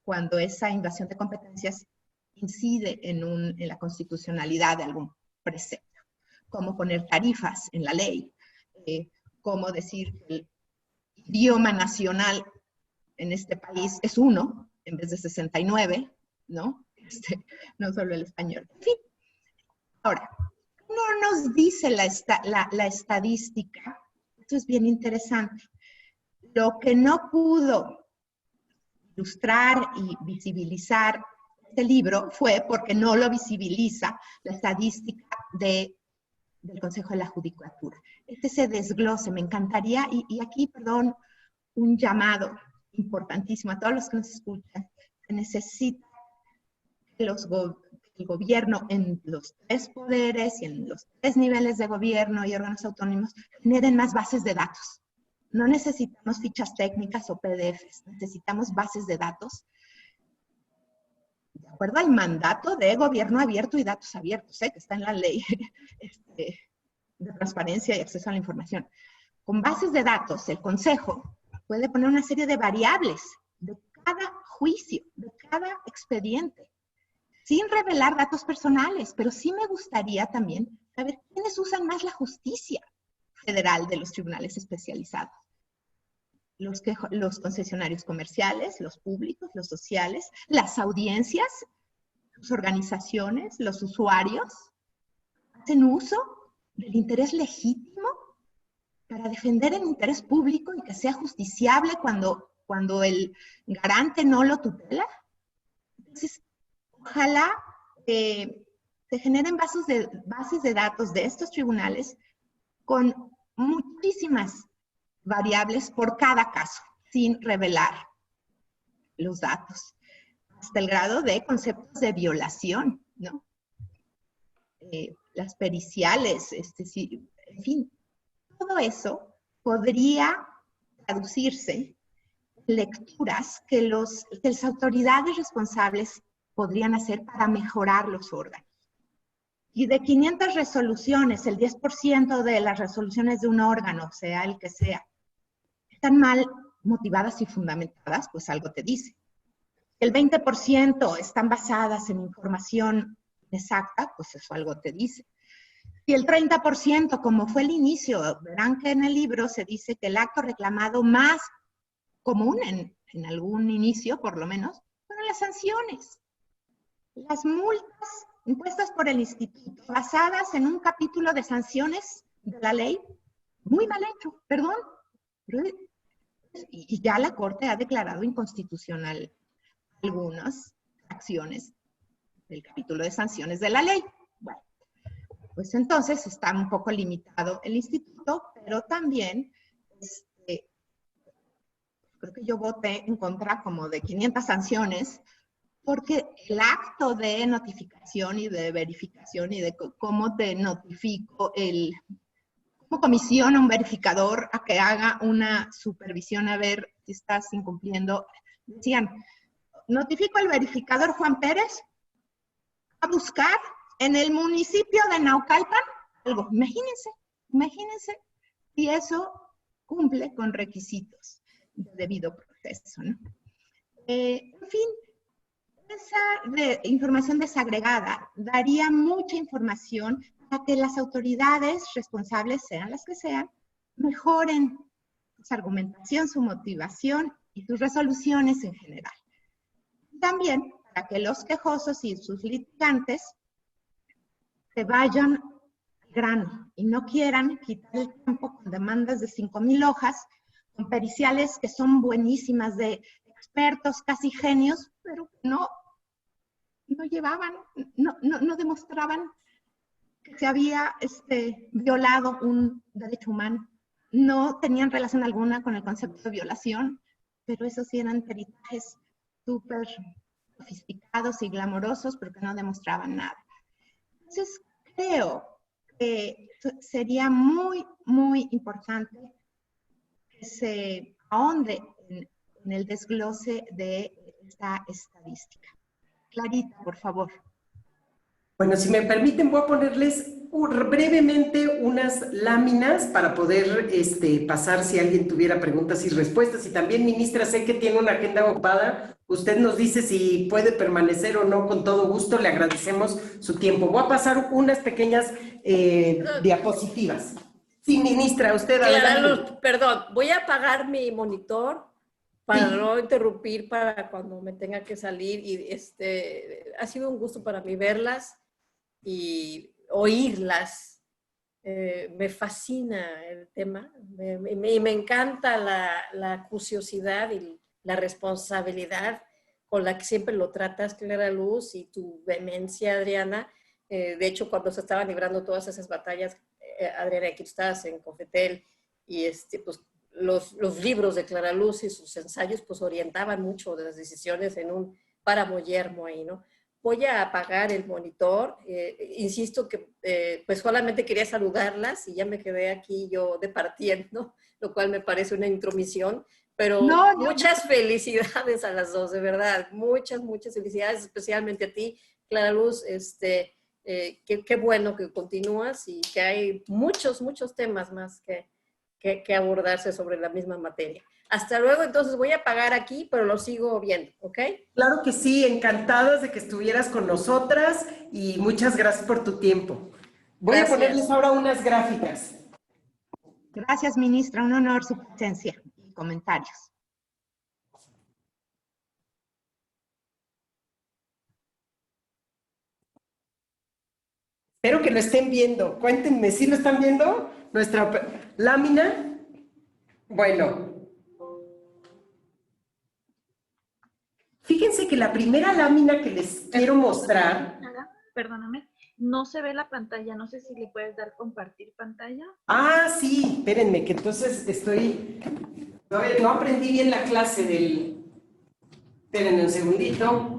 cuando esa invasión de competencias incide en la constitucionalidad de algún precepto, como poner tarifas en la ley, como decir que el idioma nacional en este país es 1 en vez de 69, ¿no? No solo el español. En fin. Ahora, no nos dice la estadística, esto es bien interesante, lo que no pudo ilustrar y visibilizar este libro fue porque no lo visibiliza la estadística del Consejo de la Judicatura. Se desglose, me encantaría, y aquí, perdón, un llamado importantísimo a todos los que nos escuchan. Se necesita que el gobierno en los 3 poderes y en los 3 niveles de gobierno y órganos autónomos generen más bases de datos. No necesitamos fichas técnicas o PDFs, necesitamos bases de datos de acuerdo al mandato de gobierno abierto y datos abiertos, que está en la ley de transparencia y acceso a la información, con bases de datos, el Consejo puede poner una serie de variables de cada juicio, de cada expediente, sin revelar datos personales, pero sí me gustaría también saber quiénes usan más la justicia federal de los tribunales especializados. Los concesionarios comerciales, los públicos, los sociales, las audiencias, sus organizaciones, los usuarios, hacen uso del interés legítimo para defender el interés público y que sea justiciable cuando el garante no lo tutela. Entonces, ojalá se generen bases de datos de estos tribunales con muchísimas variables por cada caso, sin revelar los datos, hasta el grado de conceptos de violación, ¿no? Las periciales, sí, en fin, todo eso podría traducirse en lecturas que las autoridades responsables podrían hacer para mejorar los órganos. Y de 500 resoluciones, el 10% de las resoluciones de un órgano, sea el que sea, están mal motivadas y fundamentadas, pues algo te dice. El 20% están basadas en información exacta, pues eso algo te dice. Y el 30%, como fue el inicio, verán que en el libro se dice que el acto reclamado más común en algún inicio, por lo menos, fueron las sanciones. Las multas impuestas por el instituto, basadas en un capítulo de sanciones de la ley, muy mal hecho, perdón. Y ya la Corte ha declarado inconstitucional algunas acciones del capítulo de sanciones de la ley. Bueno, pues entonces está un poco limitado el instituto, pero también creo que yo voté en contra como de 500 sanciones, porque el acto de notificación y de verificación y de cómo te notifico, cómo comisiono a un verificador a que haga una supervisión a ver si estás incumpliendo. Decían, notifico al verificador Juan Pérez a buscar en el municipio de Naucalpan algo. Imagínense si eso cumple con requisitos de debido proceso, ¿no? En fin, esa información desagregada daría mucha información para que las autoridades responsables, sean las que sean, mejoren su argumentación, su motivación y sus resoluciones en general. También para que los quejosos y sus litigantes se vayan al grano y no quieran quitar el tiempo con demandas de 5,000 hojas, con periciales que son buenísimas, de expertos, casi genios, pero no llevaban, no demostraban que se había violado un derecho humano. No tenían relación alguna con el concepto de violación, pero esos sí eran peritajes súper sofisticados y glamorosos, pero que no demostraban nada. Entonces, creo que sería muy, muy importante que se ahonde en el desglose de esta estadística. Clarita, por favor. Bueno, si me permiten, voy a ponerles brevemente unas láminas para poder pasar si alguien tuviera preguntas y respuestas. Y también, ministra, sé que tiene una agenda ocupada. Usted nos dice si puede permanecer o no, con todo gusto. Le agradecemos su tiempo. Voy a pasar unas pequeñas diapositivas. Sí, ministra, usted adelante. Clara, perdón, voy a apagar mi monitor para no interrumpir para cuando me tenga que salir. Y ha sido un gusto para mí verlas y oírlas. Me fascina el tema y me encanta la acuciosidad y la responsabilidad con la que siempre lo tratas, Clara Luz, y tu vehemencia, Adriana. De hecho, cuando se estaban librando todas esas batallas, Adriana, aquí estás en Confetel, y pues los libros de Clara Luz y sus ensayos pues orientaban mucho de las decisiones en un páramo yermo ahí, ¿no? Voy a apagar el monitor. Insisto que pues solamente quería saludarlas y ya me quedé aquí yo departiendo, lo cual me parece una intromisión, pero muchas felicidades a las dos, de verdad, muchas felicidades, especialmente a ti, Clara Luz. Qué bueno que continúas y que hay muchos temas más que abordarse sobre la misma materia. Hasta luego, entonces voy a pagar aquí, pero lo sigo viendo, ¿ok? Claro que sí, encantadas de que estuvieras con nosotras y muchas gracias por tu tiempo. Voy a ponerles ahora unas gráficas. Gracias, ministra. Un honor su presencia y comentarios. Espero que lo estén viendo. Cuéntenme, ¿sí lo están viendo? Nuestra lámina. Bueno. Fíjense que la primera lámina que les quiero mostrar... Perdóname, no se ve la pantalla. No sé si le puedes dar compartir pantalla. Ah, sí, espérenme, que entonces estoy... No aprendí bien la clase del... Espérenme un segundito.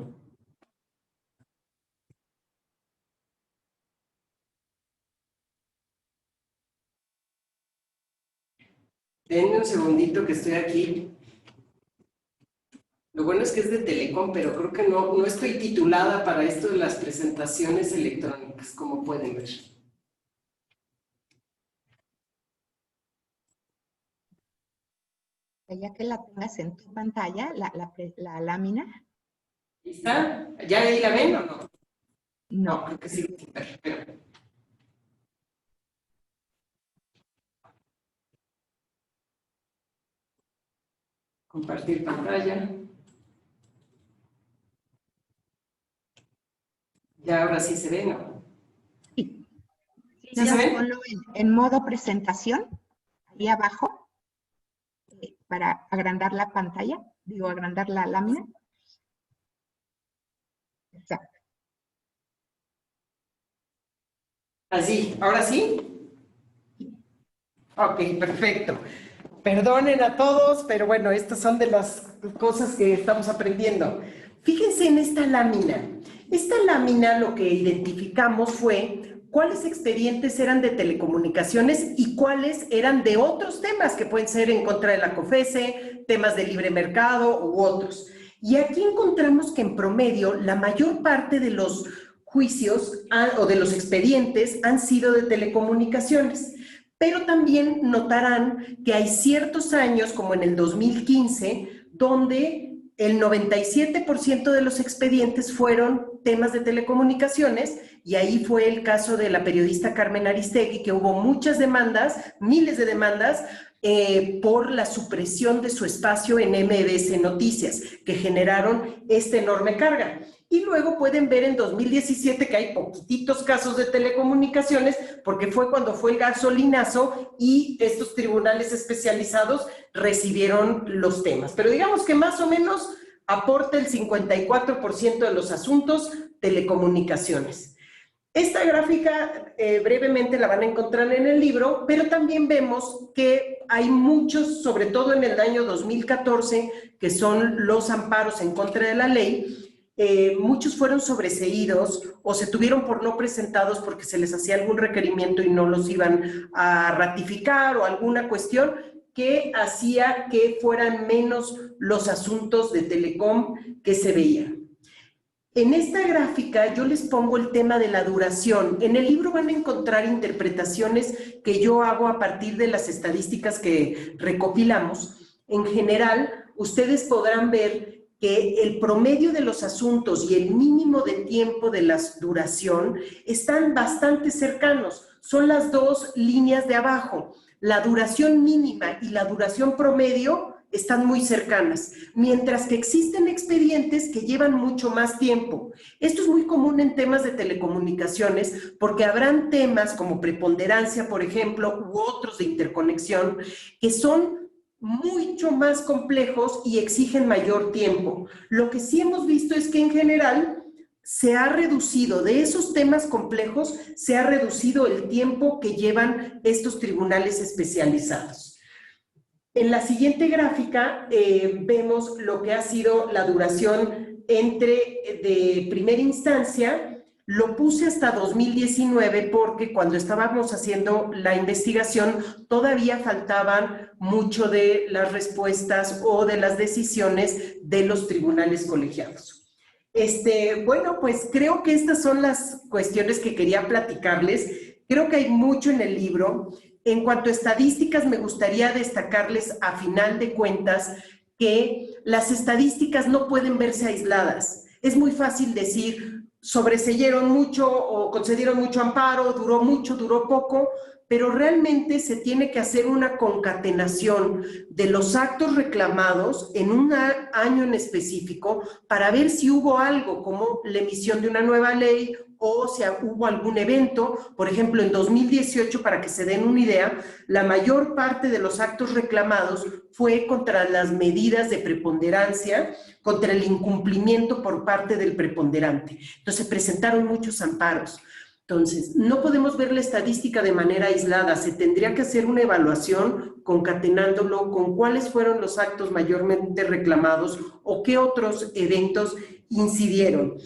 Denme un segundito que estoy aquí. Lo bueno es que es de Telecom, pero creo que no estoy titulada para esto de las presentaciones electrónicas, como pueden ver. Ya que la tengas en tu pantalla, la lámina. ¿Lista? ¿Ya ahí la ven o no? No. No, creo que sí. Pero... Compartir pantalla. Ya ahora sí se ve, ¿no? Sí. ¿Sí se ve? Ponlo en modo presentación, ahí abajo, para agrandar la pantalla, agrandar la lámina. Exacto. Así, ¿ahora sí? Ok, perfecto. Perdonen a todos, pero bueno, estas son de las cosas que estamos aprendiendo. Fíjense en esta lámina. Esta lámina lo que identificamos fue cuáles expedientes eran de telecomunicaciones y cuáles eran de otros temas que pueden ser en contra de la COFESE, temas de libre mercado u otros. Y aquí encontramos que en promedio la mayor parte de los juicios o de los expedientes han sido de telecomunicaciones. Pero también notarán que hay ciertos años, como en el 2015, donde el 97% de los expedientes fueron temas de telecomunicaciones, y ahí fue el caso de la periodista Carmen Aristegui, que hubo muchas demandas, miles de demandas, por la supresión de su espacio en MBS Noticias, que generaron esta enorme carga. Y luego pueden ver en 2017 que hay poquititos casos de telecomunicaciones, porque fue cuando fue el gasolinazo y estos tribunales especializados recibieron los temas. Pero digamos que más o menos aporta el 54% de los asuntos telecomunicaciones. Esta gráfica brevemente la van a encontrar en el libro, pero también vemos que hay muchos, sobre todo en el año 2014, que son los amparos en contra de la ley. Muchos fueron sobreseídos o se tuvieron por no presentados porque se les hacía algún requerimiento y no los iban a ratificar o alguna cuestión que hacía que fueran menos los asuntos de Telecom que se veían. En esta gráfica yo les pongo el tema de la duración. En el libro van a encontrar interpretaciones que yo hago a partir de las estadísticas que recopilamos. En general, ustedes podrán ver que el promedio de los asuntos y el mínimo de tiempo de la duración están bastante cercanos. Son las dos líneas de abajo. La duración mínima y la duración promedio están muy cercanas, mientras que existen expedientes que llevan mucho más tiempo. Esto es muy común en temas de telecomunicaciones porque habrán temas como preponderancia, por ejemplo, u otros de interconexión, que son mucho más complejos y exigen mayor tiempo. Lo que sí hemos visto es que en general se ha reducido, de esos temas complejos, se ha reducido el tiempo que llevan estos tribunales especializados. En la siguiente gráfica vemos lo que ha sido la duración de primera instancia. Lo puse hasta 2019 porque cuando estábamos haciendo la investigación todavía faltaban mucho de las respuestas o de las decisiones de los tribunales colegiados. Bueno, pues creo que estas son las cuestiones que quería platicarles. Creo que hay mucho en el libro. En cuanto a estadísticas, me gustaría destacarles a final de cuentas que las estadísticas no pueden verse aisladas. Es muy fácil decir, sobreseyeron mucho o concedieron mucho amparo, duró mucho, duró poco, pero realmente se tiene que hacer una concatenación de los actos reclamados en un año en específico para ver si hubo algo como la emisión de una nueva ley o si hubo algún evento. Por ejemplo, en 2018, para que se den una idea, la mayor parte de los actos reclamados fue contra las medidas de preponderancia, contra el incumplimiento por parte del preponderante. Entonces, se presentaron muchos amparos. Entonces, no podemos ver la estadística de manera aislada, se tendría que hacer una evaluación concatenándolo con cuáles fueron los actos mayormente reclamados o qué otros eventos incidieron.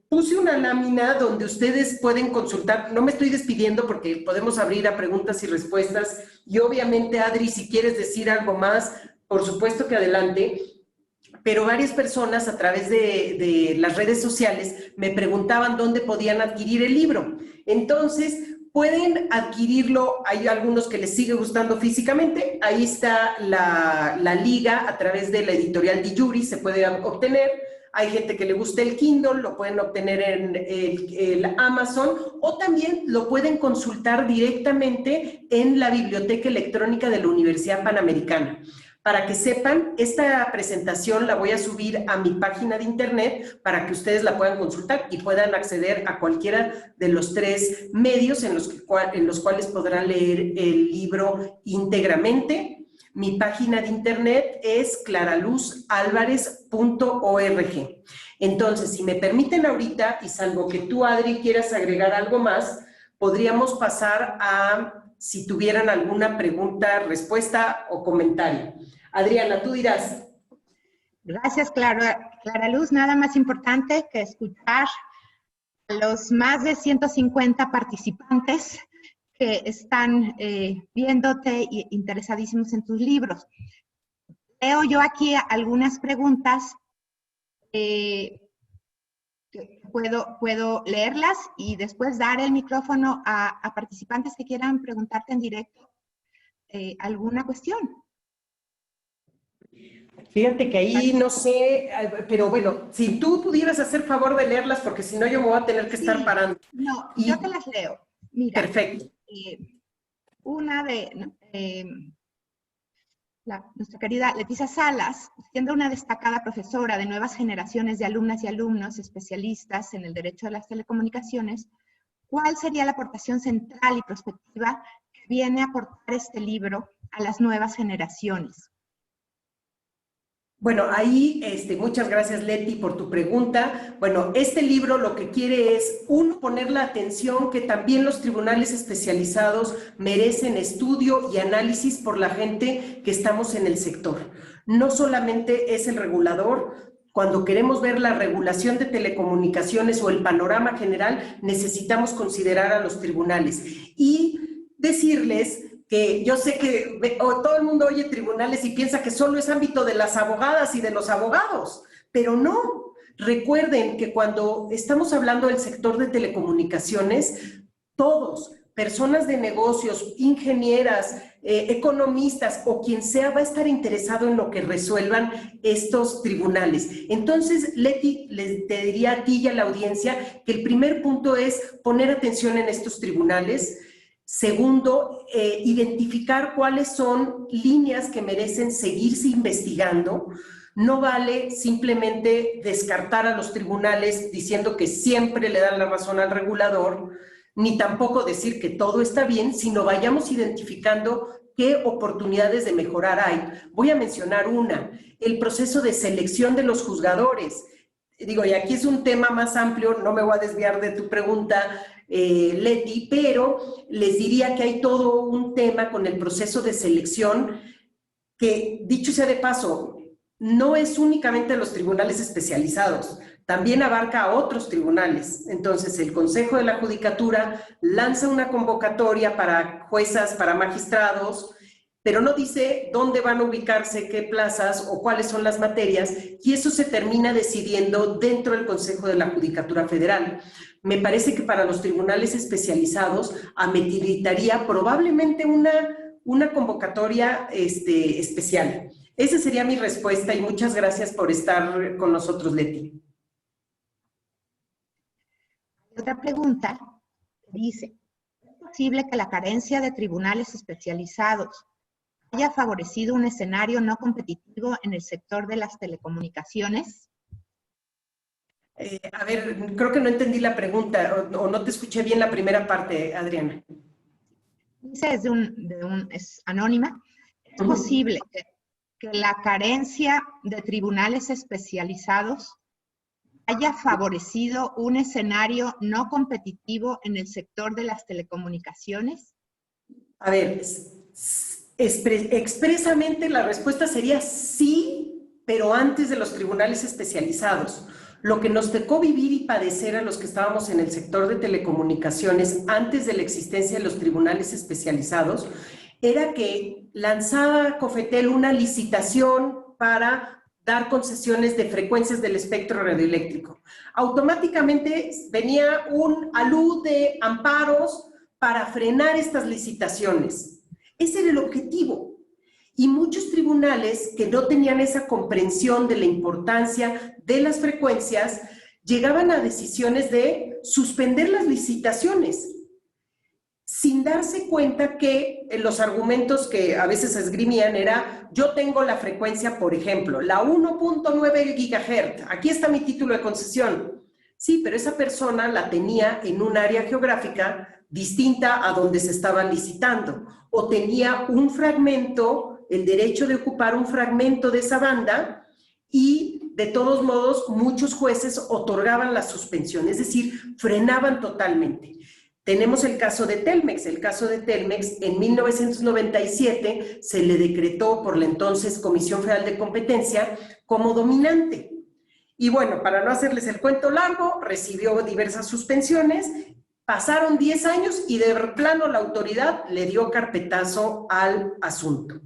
Puse una lámina donde ustedes pueden consultar, no me estoy despidiendo porque podemos abrir a preguntas y respuestas, y obviamente, Adri, si quieres decir algo más, por supuesto que adelante. Pero varias personas a través de las redes sociales me preguntaban dónde podían adquirir el libro. Entonces, pueden adquirirlo, hay algunos que les sigue gustando físicamente, ahí está la liga a través de la editorial Diyuri, se puede obtener. Hay gente que le gusta el Kindle, lo pueden obtener en el Amazon, o también lo pueden consultar directamente en la Biblioteca Electrónica de la Universidad Panamericana. Para que sepan, esta presentación la voy a subir a mi página de internet para que ustedes la puedan consultar y puedan acceder a cualquiera de los 3 medios en los cuales podrán leer el libro íntegramente. Mi página de internet es claraluzalvarez.org. Entonces, si me permiten ahorita, y salvo que tú, Adri, quieras agregar algo más, podríamos pasar a si tuvieran alguna pregunta, respuesta o comentario. Adriana, tú dirás. Gracias, Clara Luz. Nada más importante que escuchar a los más de 150 participantes que están viéndote e interesadísimos en tus libros. Leo yo aquí algunas preguntas. Puedo leerlas y después dar el micrófono a participantes que quieran preguntarte en directo alguna cuestión. Fíjate que ahí no sé, pero bueno, si tú pudieras hacer favor de leerlas, porque si no yo me voy a tener que estar parando. No, yo te las leo. Mira, perfecto. Una de nuestra querida Leticia Salas, siendo una destacada profesora de nuevas generaciones de alumnas y alumnos especialistas en el derecho de las telecomunicaciones, ¿cuál sería la aportación central y prospectiva que viene a aportar este libro a las nuevas generaciones? Bueno, ahí, muchas gracias, Leti, por tu pregunta. Bueno, este libro lo que quiere es, uno, poner la atención que también los tribunales especializados merecen estudio y análisis por la gente que estamos en el sector. No solamente es el regulador. Cuando queremos ver la regulación de telecomunicaciones o el panorama general, necesitamos considerar a los tribunales. Y decirles que yo sé que todo el mundo oye tribunales y piensa que solo es ámbito de las abogadas y de los abogados, pero no. Recuerden que cuando estamos hablando del sector de telecomunicaciones, todos, personas de negocios, ingenieras, economistas o quien sea, va a estar interesado en lo que resuelvan estos tribunales. Entonces, Leti, te diría a ti y a la audiencia que el primer punto es poner atención en estos tribunales. Segundo, identificar cuáles son líneas que merecen seguirse investigando. No vale simplemente descartar a los tribunales diciendo que siempre le dan la razón al regulador, ni tampoco decir que todo está bien, sino vayamos identificando qué oportunidades de mejorar hay. Voy a mencionar una, el proceso de selección de los juzgadores. Digo, y aquí es un tema más amplio, no me voy a desviar de tu pregunta, Leti, pero les diría que hay todo un tema con el proceso de selección que, dicho sea de paso, no es únicamente los tribunales especializados, también abarca a otros tribunales. Entonces, el Consejo de la Judicatura lanza una convocatoria para juezas, para magistrados, pero no dice dónde van a ubicarse, qué plazas o cuáles son las materias, y eso se termina decidiendo dentro del Consejo de la Judicatura Federal. Me parece que para los tribunales especializados ameritaría probablemente una convocatoria especial. Esa sería mi respuesta y muchas gracias por estar con nosotros, Leti. Otra pregunta dice, ¿es posible que la carencia de tribunales especializados haya favorecido un escenario no competitivo en el sector de las telecomunicaciones? A ver, creo que no entendí la pregunta o no te escuché bien la primera parte, Adriana. Dice, es anónima, ¿es posible que la carencia de tribunales especializados haya favorecido un escenario no competitivo en el sector de las telecomunicaciones? A ver, expresamente la respuesta sería sí, pero antes de los tribunales especializados. Lo que nos tocó vivir y padecer a los que estábamos en el sector de telecomunicaciones antes de la existencia de los tribunales especializados era que lanzaba Cofetel una licitación para dar concesiones de frecuencias del espectro radioeléctrico. Automáticamente venía un alud de amparos para frenar estas licitaciones. Ese era el objetivo. Y muchos tribunales que no tenían esa comprensión de la importancia de las frecuencias llegaban a decisiones de suspender las licitaciones sin darse cuenta que los argumentos que a veces esgrimían era, yo tengo la frecuencia, por ejemplo, la 1.9 GHz, aquí está mi título de concesión. Sí, pero esa persona la tenía en un área geográfica distinta a donde se estaba licitando, o tenía un fragmento, el derecho de ocupar un fragmento de esa banda, y de todos modos muchos jueces otorgaban la suspensión, es decir, frenaban totalmente. Tenemos el caso de Telmex. El caso de Telmex, en 1997 se le decretó por la entonces Comisión Federal de Competencia como dominante. Y bueno, para no hacerles el cuento largo, recibió diversas suspensiones, pasaron 10 años y de plano la autoridad le dio carpetazo al asunto.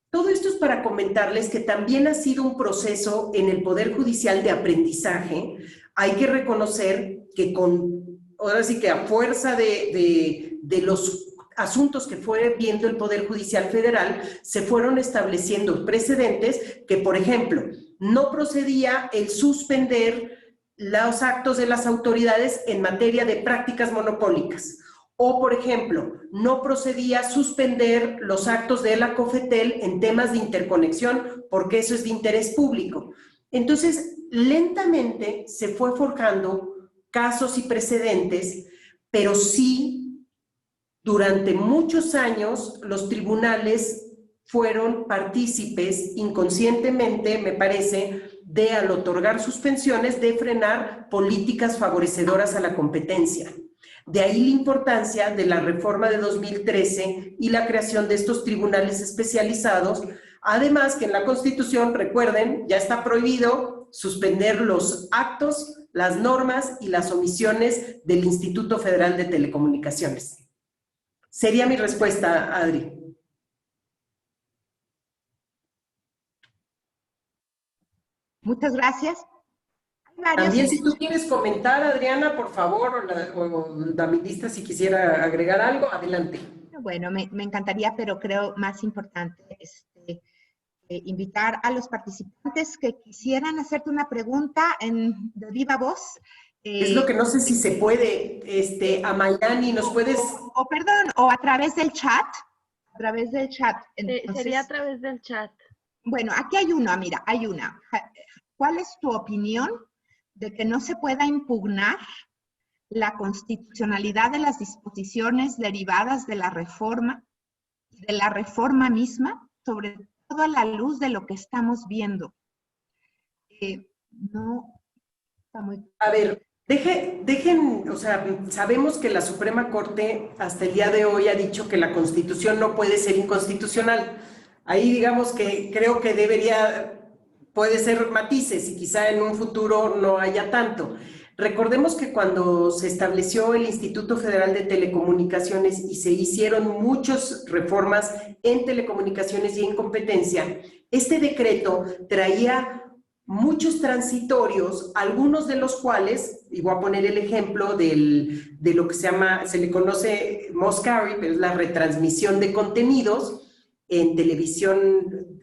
Todo esto es para comentarles que también ha sido un proceso en el Poder Judicial de aprendizaje. Hay que reconocer que ahora sí que a fuerza de los asuntos que fue viendo el Poder Judicial Federal, se fueron estableciendo precedentes que, por ejemplo, no procedía el suspender los actos de las autoridades en materia de prácticas monopólicas. O, por ejemplo, no procedía suspender los actos de la Cofetel en temas de interconexión, porque eso es de interés público. Entonces, lentamente se fue forjando casos y precedentes, pero sí, durante muchos años, los tribunales fueron partícipes, inconscientemente, me parece, de al otorgar suspensiones, de frenar políticas favorecedoras a la competencia. De ahí la importancia de la reforma de 2013 y la creación de estos tribunales especializados. Además que en la Constitución, recuerden, ya está prohibido suspender los actos, las normas y las omisiones del Instituto Federal de Telecomunicaciones. Sería mi respuesta, Adri. Muchas gracias. También si tú quieres comentar, Adriana, por favor, o la ministra, si quisiera agregar algo, adelante. Bueno, me encantaría, pero creo más importante invitar a los participantes que quisieran hacerte una pregunta de viva voz. Es lo que no sé si se puede, a Mayani, ¿nos puedes...? O a través del chat. A través del chat. Entonces, sería a través del chat. Bueno, aquí hay una, mira, hay una. ¿Cuál es tu opinión de que no se pueda impugnar la constitucionalidad de las disposiciones derivadas de la reforma misma, sobre todo a la luz de lo que estamos viendo? No está muy... A ver, o sea, sabemos que la Suprema Corte hasta el día de hoy ha dicho que la Constitución no puede ser inconstitucional. Ahí digamos que creo que puede ser matices y quizá en un futuro no haya tanto. Recordemos que cuando se estableció el Instituto Federal de Telecomunicaciones y se hicieron muchas reformas en telecomunicaciones y en competencia, este decreto traía muchos transitorios, algunos de los cuales, y voy a poner el ejemplo de lo que se le conoce Most Carry, pero es la retransmisión de contenidos en televisión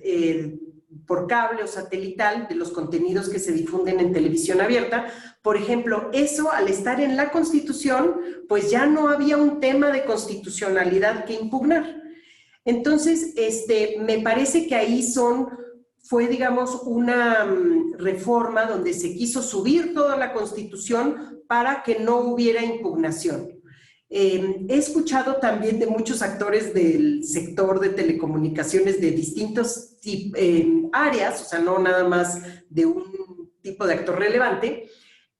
por cable o satelital, de los contenidos que se difunden en televisión abierta. Por ejemplo, eso al estar en la Constitución, pues ya no había un tema de constitucionalidad que impugnar. Entonces, me parece que ahí fue, digamos, una reforma donde se quiso subir toda la Constitución para que no hubiera impugnación. He escuchado también de muchos actores del sector de telecomunicaciones de distintas áreas, o sea, no nada más de un tipo de actor relevante,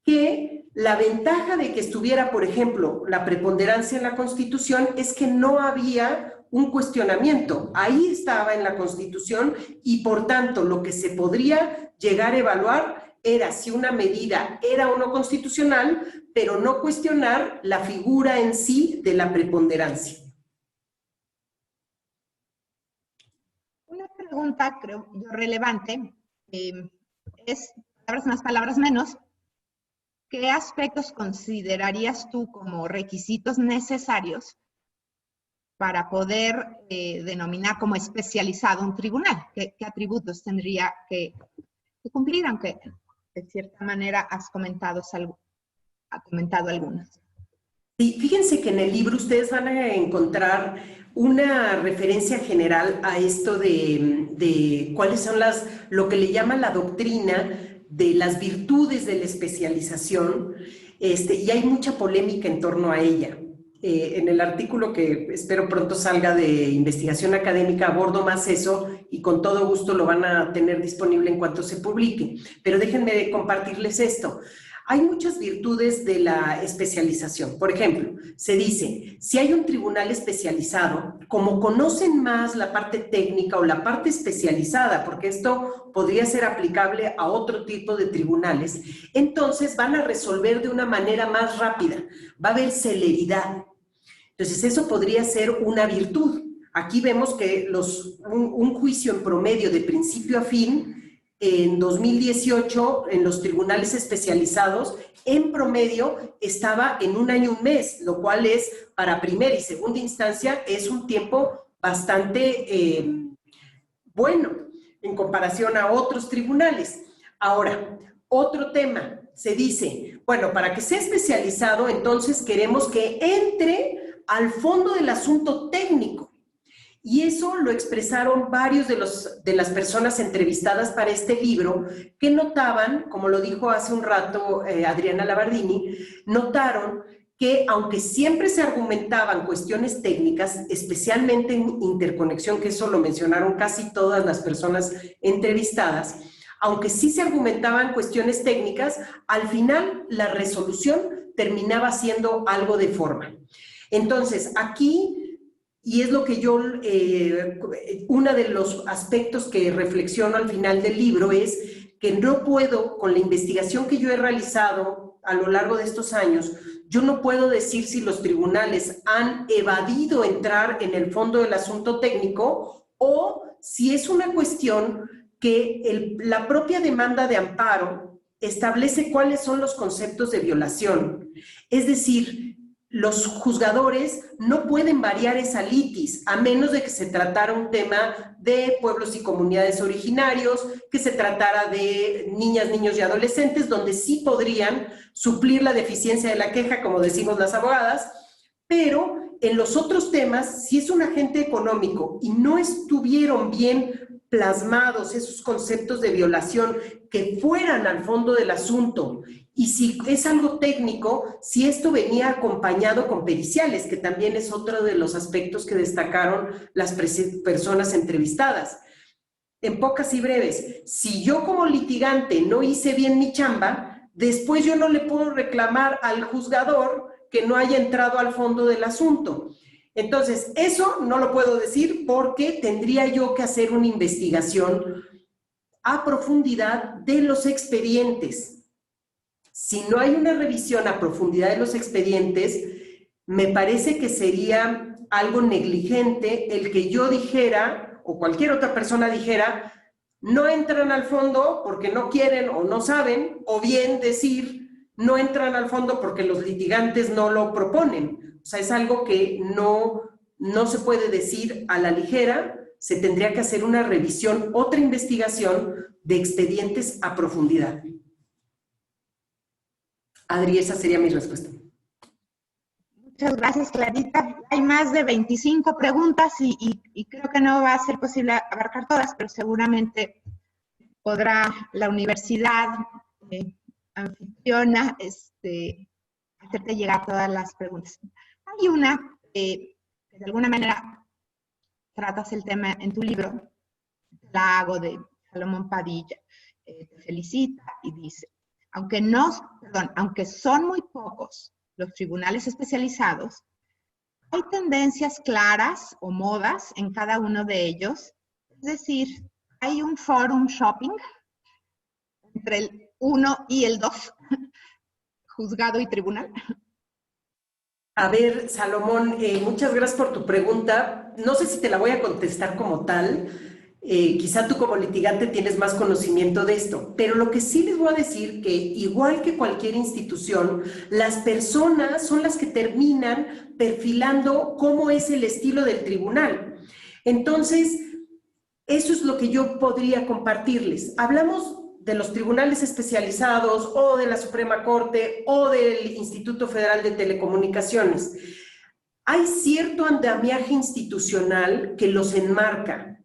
que la ventaja de que estuviera, por ejemplo, la preponderancia en la Constitución es que no había un cuestionamiento. Ahí estaba en la Constitución y, por tanto, lo que se podría llegar a evaluar era si una medida era o no constitucional, pero no cuestionar la figura en sí de la preponderancia. Una pregunta, creo yo, relevante, es, palabras más, palabras menos, ¿qué aspectos considerarías tú como requisitos necesarios para poder denominar como especializado un tribunal? ¿Qué atributos tendría que cumplir? Aunque de cierta manera has comentado algunos. Sí, fíjense que en el libro ustedes van a encontrar una referencia general a esto de cuáles son lo que le llaman la doctrina de las virtudes de la especialización, y hay mucha polémica en torno a ella. En el artículo que espero pronto salga de investigación académica abordo más eso y con todo gusto lo van a tener disponible en cuanto se publique. Pero déjenme compartirles esto. Hay muchas virtudes de la especialización. Por ejemplo, se dice, si hay un tribunal especializado, como conocen más la parte técnica o la parte especializada, porque esto podría ser aplicable a otro tipo de tribunales, entonces van a resolver de una manera más rápida, va a haber celeridad. Entonces, eso podría ser una virtud. Aquí vemos que un juicio en promedio de principio a fin, en 2018, en los tribunales especializados, en promedio estaba en 1 año y 1 mes, lo cual es, para primera y segunda instancia, es un tiempo bastante bueno en comparación a otros tribunales. Ahora, otro tema, se dice, bueno, para que sea especializado, entonces queremos que entre al fondo del asunto técnico. Y eso lo expresaron varios de las personas entrevistadas para este libro, que notaban, como lo dijo hace un rato Adriana Labardini, notaron que aunque siempre se argumentaban cuestiones técnicas, especialmente en interconexión, que eso lo mencionaron casi todas las personas entrevistadas, aunque sí se argumentaban cuestiones técnicas, al final la resolución terminaba siendo algo de forma. Entonces, aquí, y es lo que yo, uno de los aspectos que reflexiono al final del libro es que no puedo, con la investigación que yo he realizado a lo largo de estos años, yo no puedo decir si los tribunales han evadido entrar en el fondo del asunto técnico o si es una cuestión que la propia demanda de amparo establece cuáles son los conceptos de violación. Es decir, los juzgadores no pueden variar esa litis, a menos de que se tratara un tema de pueblos y comunidades originarios, que se tratara de niñas, niños y adolescentes, donde sí podrían suplir la deficiencia de la queja, como decimos las abogadas, pero en los otros temas, si es un agente económico y no estuvieron bien plasmados esos conceptos de violación que fueran al fondo del asunto, y si es algo técnico, si esto venía acompañado con periciales, que también es otro de los aspectos que destacaron las personas entrevistadas. En pocas y breves, si yo como litigante no hice bien mi chamba, después yo no le puedo reclamar al juzgador que no haya entrado al fondo del asunto. Entonces, eso no lo puedo decir porque tendría yo que hacer una investigación a profundidad de los expedientes. Si no hay una revisión a profundidad de los expedientes, me parece que sería algo negligente el que yo dijera, o cualquier otra persona dijera, no entran al fondo porque no quieren o no saben, o bien decir, no entran al fondo porque los litigantes no lo proponen. O sea, es algo que no se puede decir a la ligera, se tendría que hacer una revisión, otra investigación de expedientes a profundidad. Adri, esa sería mi respuesta. Muchas gracias, Clarita. Hay más de 25 preguntas y creo que no va a ser posible abarcar todas, pero seguramente podrá la universidad anfitriona hacerte llegar todas las preguntas. Hay una que de alguna manera tratas el tema en tu libro, Lago de Salomón Padilla, te felicita y dice, aunque son muy pocos los tribunales especializados, hay tendencias claras o modas en cada uno de ellos, es decir, hay un forum shopping entre el 1 y el 2, juzgado y tribunal. A ver, Salomón, muchas gracias por tu pregunta. No sé si te la voy a contestar como tal. Quizá tú como litigante tienes más conocimiento de esto, pero lo que sí les voy a decir que igual que cualquier institución, las personas son las que terminan perfilando cómo es el estilo del tribunal. Entonces, eso es lo que yo podría compartirles. Hablamos de los tribunales especializados o de la Suprema Corte o del Instituto Federal de Telecomunicaciones. Hay cierto andamiaje institucional que los enmarca,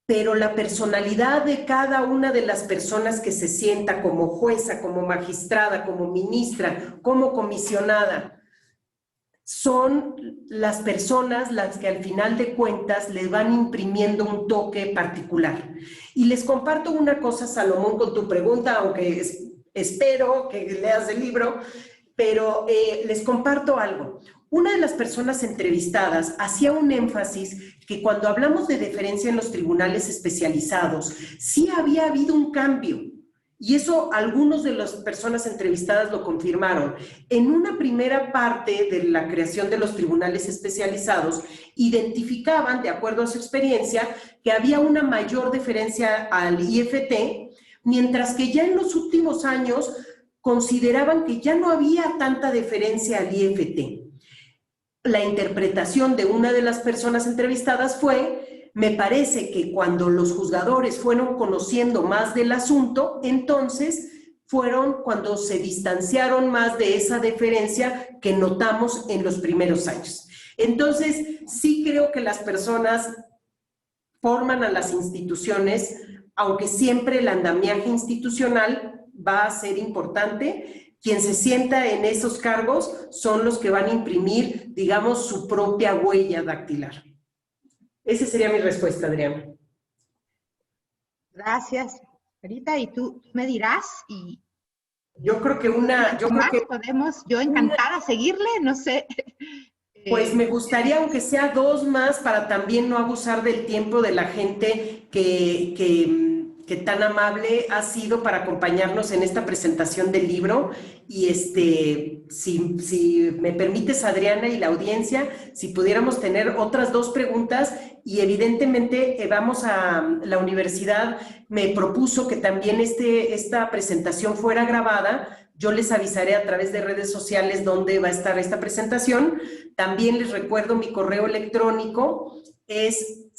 pero la personalidad de cada una de las personas que se sienta como jueza, como magistrada, como ministra, como comisionada, son las personas las que al final de cuentas les van imprimiendo un toque particular. Y les comparto una cosa, Salomón, con tu pregunta, aunque espero que leas el libro, pero les comparto algo. Una de las personas entrevistadas hacía un énfasis que cuando hablamos de deferencia en los tribunales especializados, sí había habido un cambio. Y eso algunos de las personas entrevistadas lo confirmaron. En una primera parte de la creación de los tribunales especializados, identificaban, de acuerdo a su experiencia, que había una mayor deferencia al IFT, mientras que ya en los últimos años consideraban que ya no había tanta deferencia al IFT. La interpretación de una de las personas entrevistadas fue: me parece que cuando los juzgadores fueron conociendo más del asunto, entonces fueron cuando se distanciaron más de esa deferencia que notamos en los primeros años. Entonces, sí creo que las personas forman a las instituciones, aunque siempre el andamiaje institucional va a ser importante. Quien se sienta en esos cargos son los que van a imprimir, digamos, su propia huella dactilar. Esa sería mi respuesta, Adriana. Gracias, Marita. Y tú me dirás y... Yo creo que yo encantada seguirle, no sé. Pues me gustaría, aunque sea dos más, para también no abusar del tiempo de la gente que tan amable ha sido para acompañarnos en esta presentación del libro. Y si me permites, Adriana, y la audiencia, si pudiéramos tener otras dos preguntas, y evidentemente vamos a la universidad, me propuso que también esta presentación fuera grabada. Yo les avisaré a través de redes sociales dónde va a estar esta presentación. También les recuerdo mi correo electrónico, es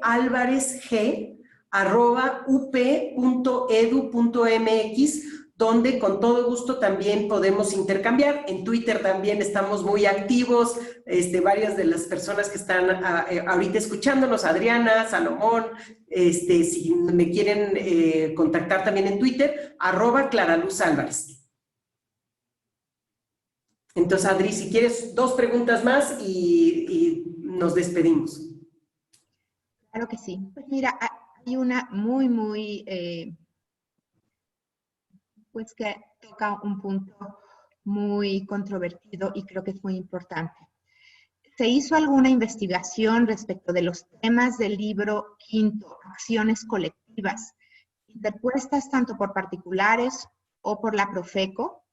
calvarez.up.edu.mx, donde con todo gusto también podemos intercambiar. En Twitter también estamos muy activos, varias de las personas que están ahorita escuchándonos, Adriana, Salomón, si me quieren contactar también en Twitter, @ClaraLuzAlvarez. Entonces, Adri, si quieres dos preguntas más y nos despedimos. Claro que sí. Pues mira, hay una muy, pues que toca un punto muy controvertido y creo que es muy importante. ¿Se hizo alguna investigación respecto de los temas del libro quinto, acciones colectivas, interpuestas tanto por particulares o por la Profeco?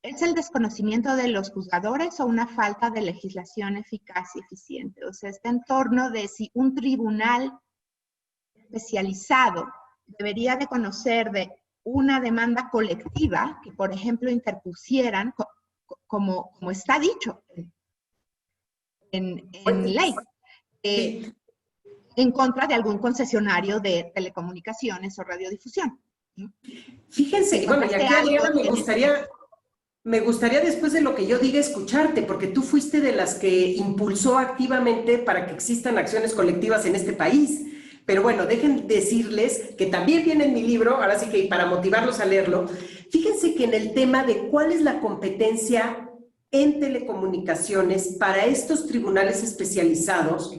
¿Es el desconocimiento de los juzgadores o una falta de legislación eficaz y eficiente? O sea, está en torno de si un tribunal especializado debería de conocer de una demanda colectiva que, por ejemplo, interpusieran, como está dicho en ley, en contra de algún concesionario de telecomunicaciones o radiodifusión. Fíjense, bueno, y aquí, Adriana, me gustaría después de lo que yo diga escucharte, porque tú fuiste de las que impulsó activamente para que existan acciones colectivas en este país. Pero bueno, dejen decirles que también viene en mi libro, ahora sí que para motivarlos a leerlo, fíjense que en el tema de cuál es la competencia en telecomunicaciones para estos tribunales especializados,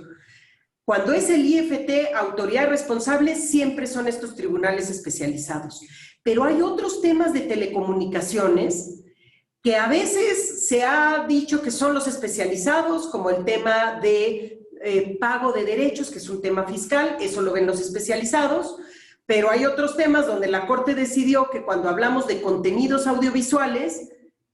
cuando es el IFT, autoridad responsable, siempre son estos tribunales especializados. Pero hay otros temas de telecomunicaciones que a veces se ha dicho que son los especializados, como el tema de pago de derechos, que es un tema fiscal, eso lo ven los especializados, pero hay otros temas donde la Corte decidió que cuando hablamos de contenidos audiovisuales,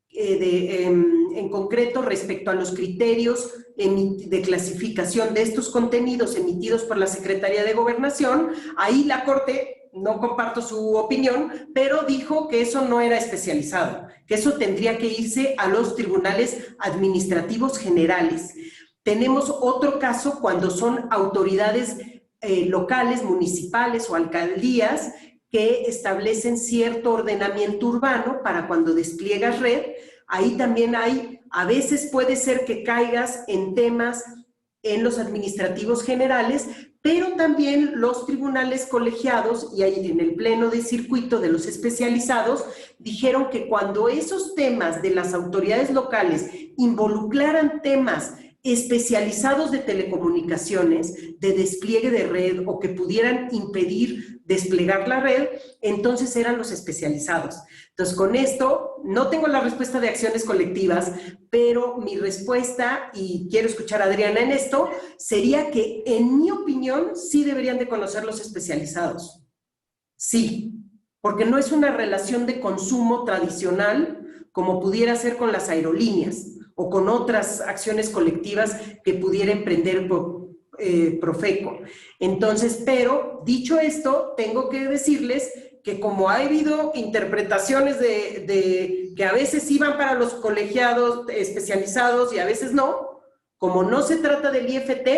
en concreto respecto a los criterios de clasificación de estos contenidos emitidos por la Secretaría de Gobernación, ahí la Corte, no comparto su opinión, pero dijo que eso no era especializado, que eso tendría que irse a los tribunales administrativos generales. Tenemos otro caso cuando son autoridades locales, municipales o alcaldías que establecen cierto ordenamiento urbano para cuando despliegas red. Ahí también hay, a veces puede ser que caigas en temas en los administrativos generales, pero también los tribunales colegiados y ahí en el pleno de circuito de los especializados dijeron que cuando esos temas de las autoridades locales involucraran temas especializados de telecomunicaciones, de despliegue de red o que pudieran impedir desplegar la red, entonces eran los especializados. Entonces, con esto, no tengo la respuesta de acciones colectivas, pero mi respuesta, y quiero escuchar a Adriana en esto, sería que, en mi opinión, sí deberían de conocer los especializados. Sí, porque no es una relación de consumo tradicional como pudiera ser con las aerolíneas o con otras acciones colectivas que pudiera emprender Profeco. Entonces, pero dicho esto, tengo que decirles que como ha habido interpretaciones de que a veces iban para los colegiados especializados y a veces no, como no se trata del IFT,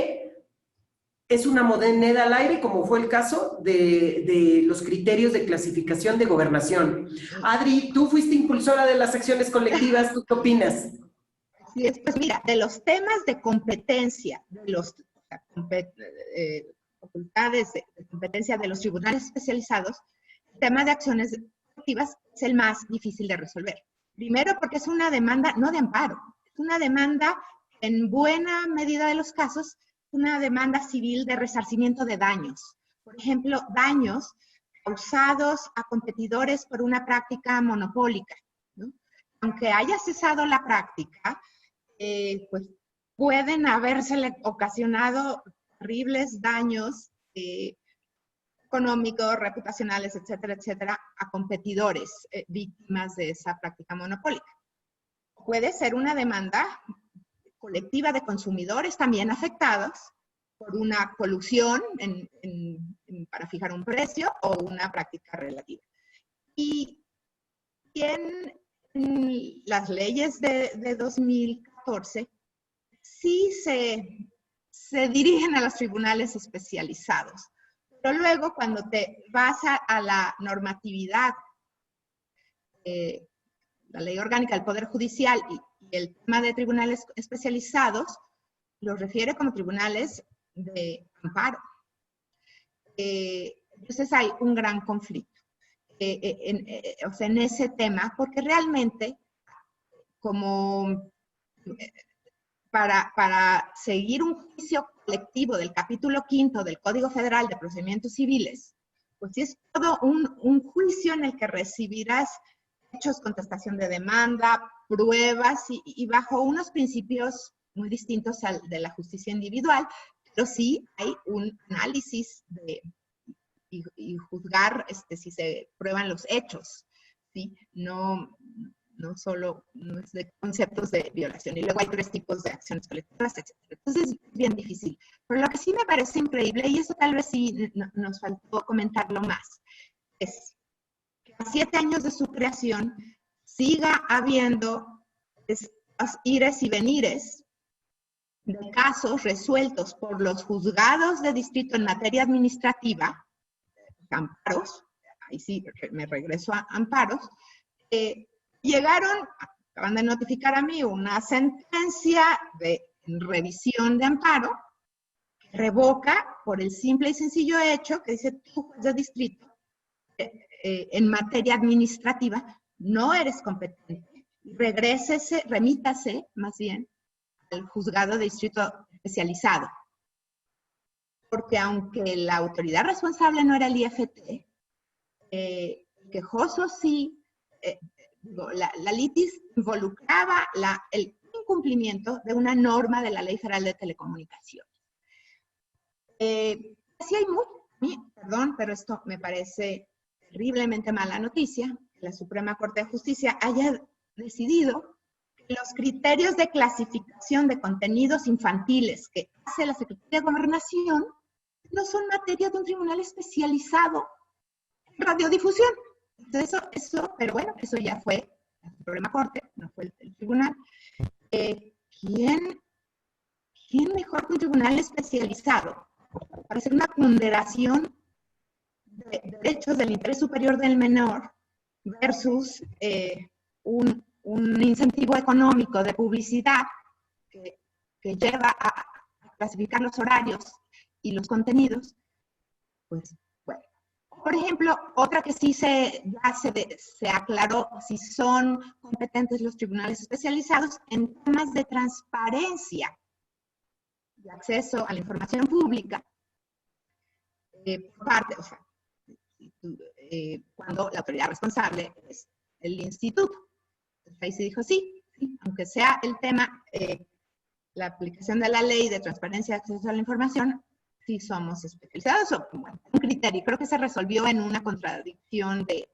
es una moneda al aire, como fue el caso de los criterios de clasificación de gobernación. Adri, tú fuiste impulsora de las acciones colectivas, ¿tú qué opinas? Así es, pues mira, de los temas de competencia, de los facultades de competencia de los tribunales especializados, el tema de acciones colectivas es el más difícil de resolver. Primero porque es una demanda no de amparo, es una demanda en buena medida de los casos, una demanda civil de resarcimiento de daños. Por ejemplo, daños causados a competidores por una práctica monopólica, ¿no? Aunque haya cesado la práctica, pues pueden habérsele ocasionado terribles daños económicos, reputacionales, etcétera, etcétera, a competidores víctimas de esa práctica monopólica. Puede ser una demanda colectiva de consumidores también afectados por una colusión para fijar un precio o una práctica relativa. Y en las leyes de 2014 sí se dirigen a los tribunales especializados. Pero luego cuando te vas a la normatividad, la ley orgánica del Poder Judicial y el tema de tribunales especializados, los refiere como tribunales de amparo. Entonces hay un gran conflicto o sea, en ese tema, porque realmente como para seguir un juicio colectivo del capítulo 5 del Código Federal de Procedimientos Civiles, pues sí es todo un juicio en el que recibirás hechos, contestación de demanda, pruebas y bajo unos principios muy distintos al de la justicia individual, pero sí hay un análisis y juzgar si se prueban los hechos, ¿sí? No solo no es de conceptos de violación. Y luego hay 3 tipos de acciones colectivas, etc. Entonces es bien difícil. Pero lo que sí me parece increíble, y eso tal vez sí nos faltó comentarlo más, es que a 7 años de su creación siga habiendo estos ires y venires de casos resueltos por los juzgados de distrito en materia administrativa, amparos, ahí sí me regreso a amparos, acaban de notificar a mí una sentencia de revisión de amparo que revoca por el simple y sencillo hecho que dice tú, juez de distrito, en materia administrativa, no eres competente. Remítase más bien al juzgado de distrito especializado. Porque aunque la autoridad responsable no era el IFT, quejoso sí, la litis involucraba el incumplimiento de una norma de la Ley Federal de Telecomunicaciones. Sí hay mucho, perdón, pero esto me parece terriblemente mala noticia, que la Suprema Corte de Justicia haya decidido que los criterios de clasificación de contenidos infantiles que hace la Secretaría de Gobernación no son materia de un tribunal especializado en radiodifusión. Entonces pero bueno, eso ya fue la Suprema Corte, no fue el tribunal. ¿Quién mejor que un tribunal especializado para hacer una ponderación de derechos del interés superior del menor versus un incentivo económico de publicidad que lleva a clasificar los horarios y los contenidos? Pues bueno. Por ejemplo, otra que sí se aclaró si son competentes los tribunales especializados en temas de transparencia y acceso a la información pública por parte, o sea, cuando la autoridad responsable es el instituto. Entonces ahí se dijo sí, aunque sea el tema, la aplicación de la ley de transparencia y acceso a la información, sí somos especializados, o bueno, un criterio. Creo que se resolvió en una contradicción de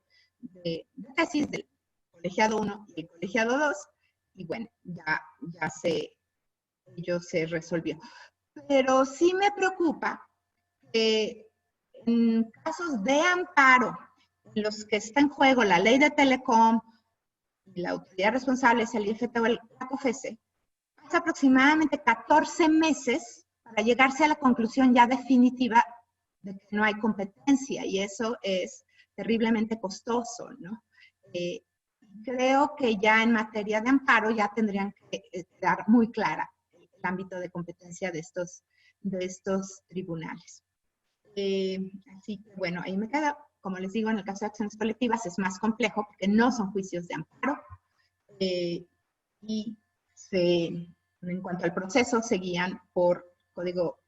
tesis del colegiado 1 y el colegiado 2, y bueno, ello se resolvió. Pero sí me preocupa que en casos de amparo, en los que está en juego la ley de Telecom, la autoridad responsable es el IFT o el COFESE, pasa aproximadamente 14 meses para llegarse a la conclusión ya definitiva de que no hay competencia, y eso es terriblemente costoso, ¿no? Creo que ya en materia de amparo ya tendrían que quedar muy clara el ámbito de competencia de estos tribunales. Así que bueno, ahí me queda. Como les digo, en el caso de acciones colectivas es más complejo porque no son juicios de amparo, y en cuanto al proceso se guían por Código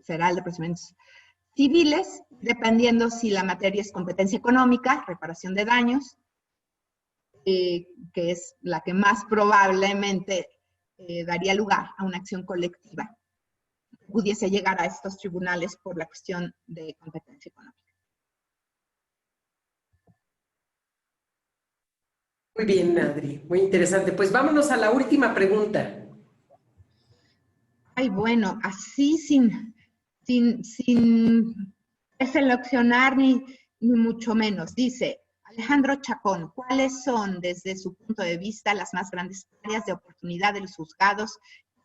Federal de Procedimientos Civiles, dependiendo si la materia es competencia económica, reparación de daños, que es la que más probablemente daría lugar a una acción colectiva, pudiese llegar a estos tribunales por la cuestión de competencia económica. Muy bien, Adri, muy interesante. Pues vámonos a la última pregunta. Ay, bueno, así sin seleccionar ni mucho menos. Dice Alejandro Chacón, ¿cuáles son desde su punto de vista las más grandes áreas de oportunidad de los juzgados,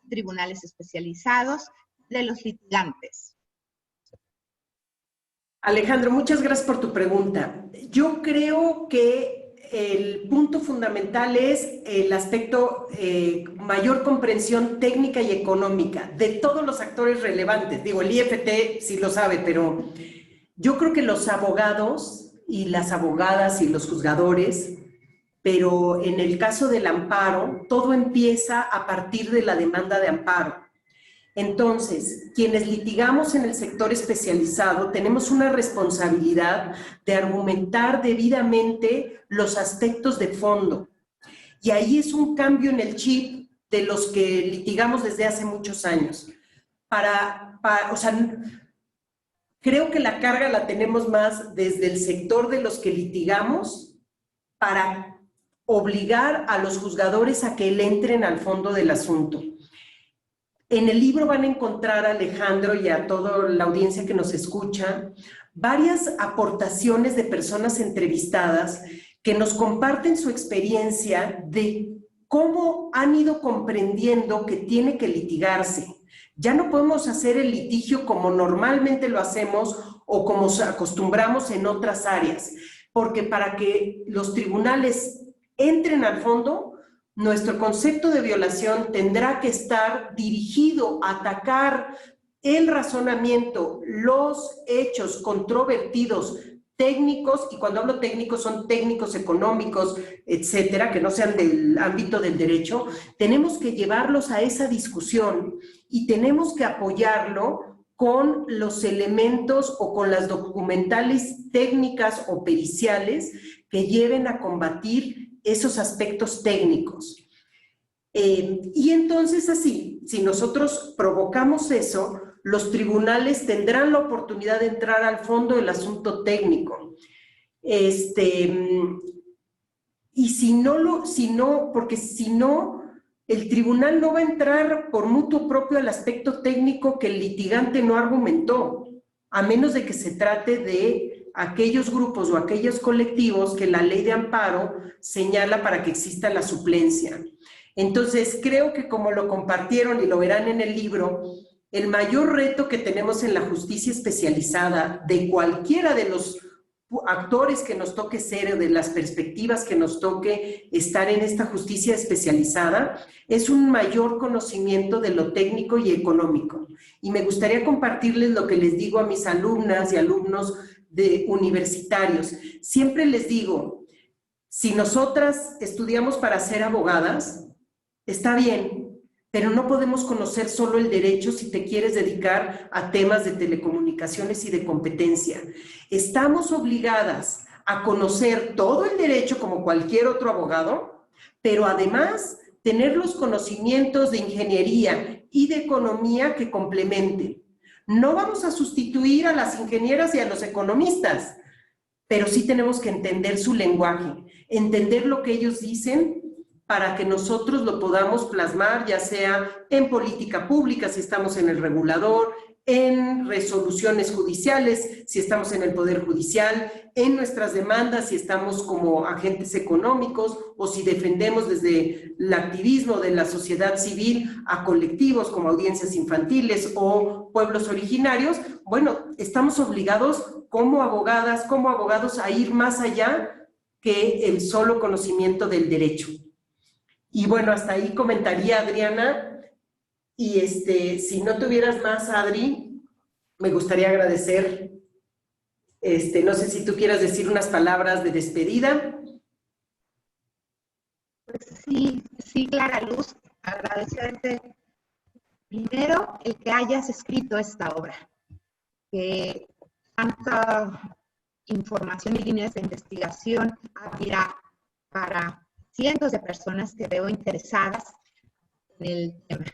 tribunales especializados, de los litigantes? Alejandro, muchas gracias por tu pregunta. Yo creo que el punto fundamental es el aspecto mayor comprensión técnica y económica de todos los actores relevantes. Digo, el IFT sí lo sabe, pero yo creo que los abogados y las abogadas y los juzgadores, pero en el caso del amparo, todo empieza a partir de la demanda de amparo. Entonces, quienes litigamos en el sector especializado tenemos una responsabilidad de argumentar debidamente los aspectos de fondo. Y ahí es un cambio en el chip de los que litigamos desde hace muchos años. O sea, creo que la carga la tenemos más desde el sector de los que litigamos para obligar a los juzgadores a que le entren al fondo del asunto. En el libro van a encontrar a Alejandro y a toda la audiencia que nos escucha varias aportaciones de personas entrevistadas que nos comparten su experiencia de cómo han ido comprendiendo que tiene que litigarse. Ya no podemos hacer el litigio como normalmente lo hacemos o como acostumbramos en otras áreas, porque para que los tribunales entren al fondo, nuestro concepto de violación tendrá que estar dirigido a atacar el razonamiento, los hechos controvertidos técnicos, y cuando hablo técnicos son técnicos económicos, etcétera, que no sean del ámbito del derecho. Tenemos que llevarlos a esa discusión y tenemos que apoyarlo con los elementos o con las documentales técnicas o periciales que lleven a combatir esos aspectos técnicos. Y entonces así, si nosotros provocamos eso, los tribunales tendrán la oportunidad de entrar al fondo del asunto técnico. Y si no, porque si no, el tribunal no va a entrar por mutuo propio al aspecto técnico que el litigante no argumentó, a menos de que se trate de aquellos grupos o aquellos colectivos que la ley de amparo señala para que exista la suplencia. Entonces, creo que como lo compartieron y lo verán en el libro, el mayor reto que tenemos en la justicia especializada de cualquiera de los actores que nos toque ser, de las perspectivas que nos toque estar en esta justicia especializada, es un mayor conocimiento de lo técnico y económico. Y me gustaría compartirles lo que les digo a mis alumnas y alumnos de universitarios. Siempre les digo, si nosotras estudiamos para ser abogadas, está bien, pero no podemos conocer solo el derecho si te quieres dedicar a temas de telecomunicaciones y de competencia. Estamos obligadas a conocer todo el derecho como cualquier otro abogado, pero además tener los conocimientos de ingeniería y de economía que complementen. No vamos a sustituir a las ingenieras y a los economistas, pero sí tenemos que entender su lenguaje, entender lo que ellos dicen para que nosotros lo podamos plasmar, ya sea en política pública, si estamos en el regulador, en resoluciones judiciales, si estamos en el Poder Judicial, en nuestras demandas, si estamos como agentes económicos o si defendemos desde el activismo de la sociedad civil a colectivos como audiencias infantiles o pueblos originarios. Bueno, estamos obligados como abogadas, como abogados a ir más allá que el solo conocimiento del derecho. Y bueno, hasta ahí comentaría, Adriana. Y si no tuvieras más, Adri, me gustaría agradecer. No sé si tú quieras decir unas palabras de despedida. Pues sí, Clara Luz, agradecerte primero el que hayas escrito esta obra, que tanta información y líneas de investigación abrirá para cientos de personas que veo interesadas en el tema,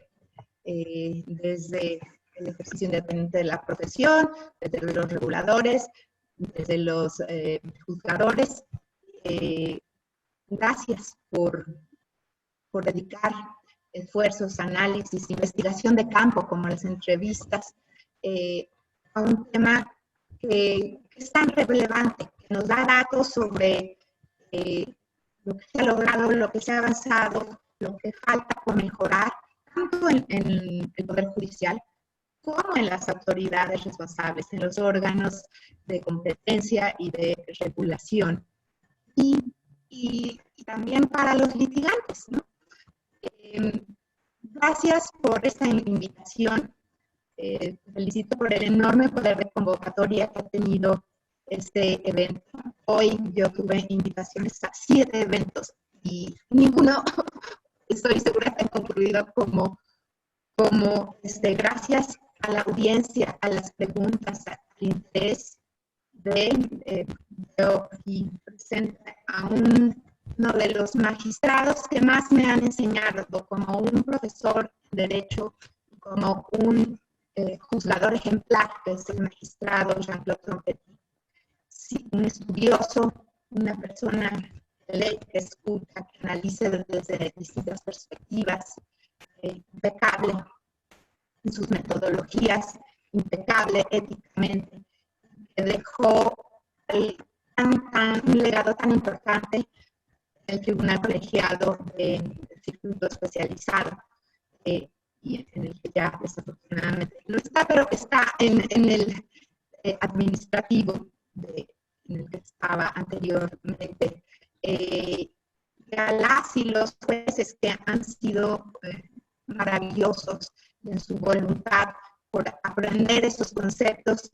desde el ejercicio independiente de la profesión, desde los reguladores, desde los juzgadores. Gracias por dedicar esfuerzos, análisis, investigación de campo, como las entrevistas, a un tema que es tan relevante, que nos da datos sobre lo que se ha logrado, lo que se ha avanzado, lo que falta por mejorar, tanto en el Poder Judicial como en las autoridades responsables, en los órganos de competencia y de regulación. Y también para los litigantes, ¿no? Gracias por esta invitación. Felicito por el enorme poder de convocatoria que ha tenido este evento. Hoy yo tuve invitaciones a 7 eventos y ninguno, estoy segura, que han concluido como gracias a la audiencia, a las preguntas, al interés de yo aquí presente a uno de los magistrados que más me han enseñado como un profesor de derecho, como un juzgador ejemplar, que es el magistrado Jean-Claude Trompetti. Sí, un estudioso, una persona de ley que escucha, que analiza desde distintas perspectivas, impecable en sus metodologías, impecable éticamente, que dejó un legado tan importante en el Tribunal Colegiado del Circuito Especializado, y en el que ya desafortunadamente no está, pero está en el administrativo en el que estaba anteriormente. A las y los jueces que han sido maravillosos en su voluntad por aprender estos conceptos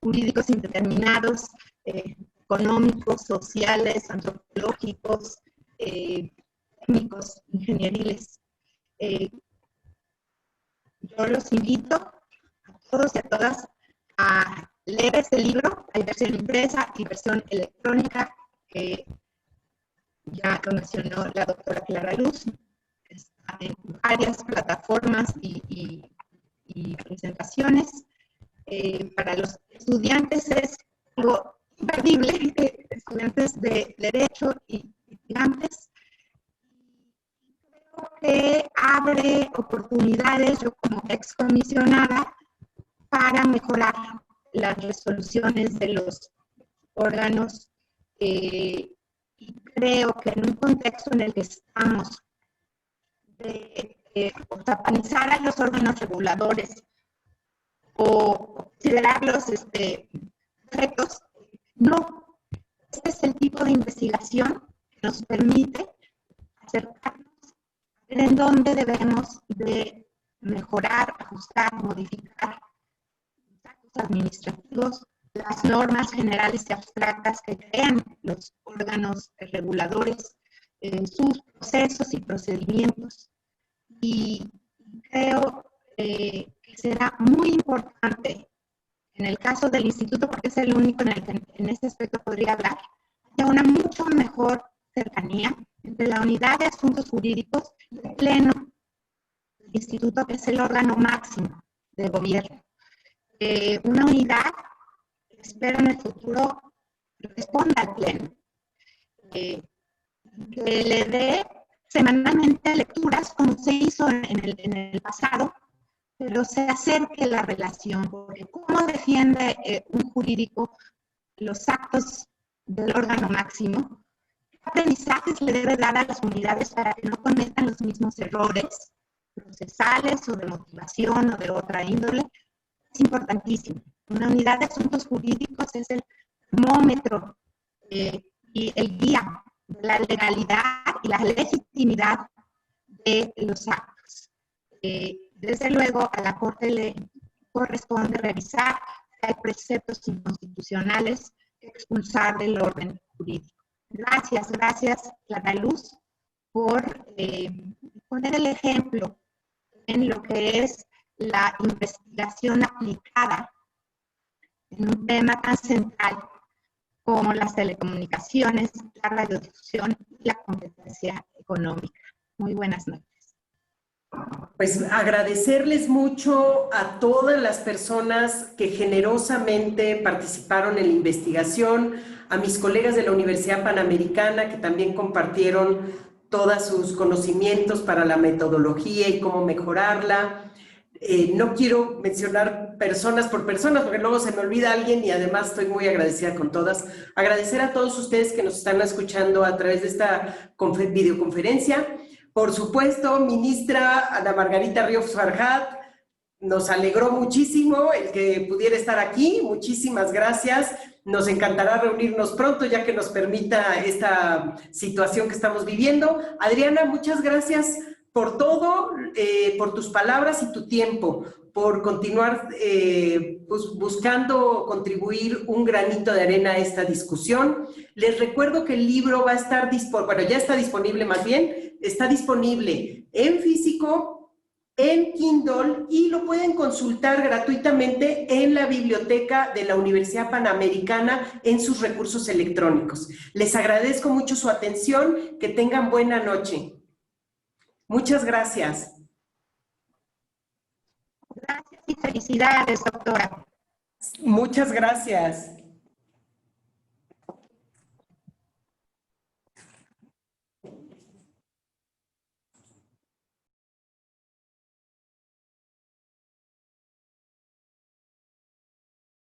jurídicos indeterminados, económicos, sociales, antropológicos, técnicos, ingenieriles. Yo los invito a todos y a todas a leer este libro. Hay versión impresa y versión electrónica, que ya lo mencionó la doctora Clara Luz. Está en varias plataformas y presentaciones. Para los estudiantes es algo imperdible, estudiantes de Derecho y estudiantes. Creo que abre oportunidades, yo como excomisionada, para mejorar las resoluciones de los órganos. Y creo que en un contexto en el que estamos de satanizar a los órganos reguladores o considerarlos defectos, no. Este es el tipo de investigación que nos permite acercarnos a ver en dónde debemos de mejorar, ajustar, modificar los actos administrativos, las normas generales y abstractas que crean los órganos reguladores, sus procesos y procedimientos. Y creo que será muy importante, en el caso del instituto, porque es el único en el que en este aspecto podría hablar, de una mucho mejor cercanía entre la unidad de asuntos jurídicos y el pleno del instituto, que es el órgano máximo de gobierno. Una unidad que espero en el futuro responda al pleno, que le dé semanalmente lecturas, como se hizo en el pasado, pero se acerque la relación, porque ¿cómo defiende un jurídico los actos del órgano máximo? ¿Qué aprendizajes le debe dar a las unidades para que no cometan los mismos errores procesales o de motivación o de otra índole? Es importantísimo. Una unidad de asuntos jurídicos es el termómetro y el guía de la legalidad y la legitimidad de los actos. Desde luego, a la Corte le corresponde revisar si hay preceptos inconstitucionales que expulsar del orden jurídico. Gracias, Clara Luz, por poner el ejemplo en lo que es la investigación aplicada en un tema tan central como las telecomunicaciones, la radiodifusión y la competencia económica. Muy buenas noches. Pues agradecerles mucho a todas las personas que generosamente participaron en la investigación, a mis colegas de la Universidad Panamericana que también compartieron todos sus conocimientos para la metodología y cómo mejorarla. No quiero mencionar personas por personas porque luego se me olvida alguien y además estoy muy agradecida con todas. Agradecer a todos ustedes que nos están escuchando a través de esta videoconferencia. Por supuesto, ministra Ana Margarita Ríos Farjat, nos alegró muchísimo el que pudiera estar aquí. Muchísimas gracias. Nos encantará reunirnos pronto, ya que nos permita esta situación que estamos viviendo. Adriana, muchas gracias por todo, por tus palabras y tu tiempo, por continuar pues, buscando contribuir un granito de arena a esta discusión. Les recuerdo que el libro va a estar disponible, bueno, ya está disponible más bien, está disponible en físico, en Kindle y lo pueden consultar gratuitamente en la biblioteca de la Universidad Panamericana en sus recursos electrónicos. Les agradezco mucho su atención, que tengan buena noche. Muchas gracias. Gracias. y felicidades, doctora. Muchas gracias.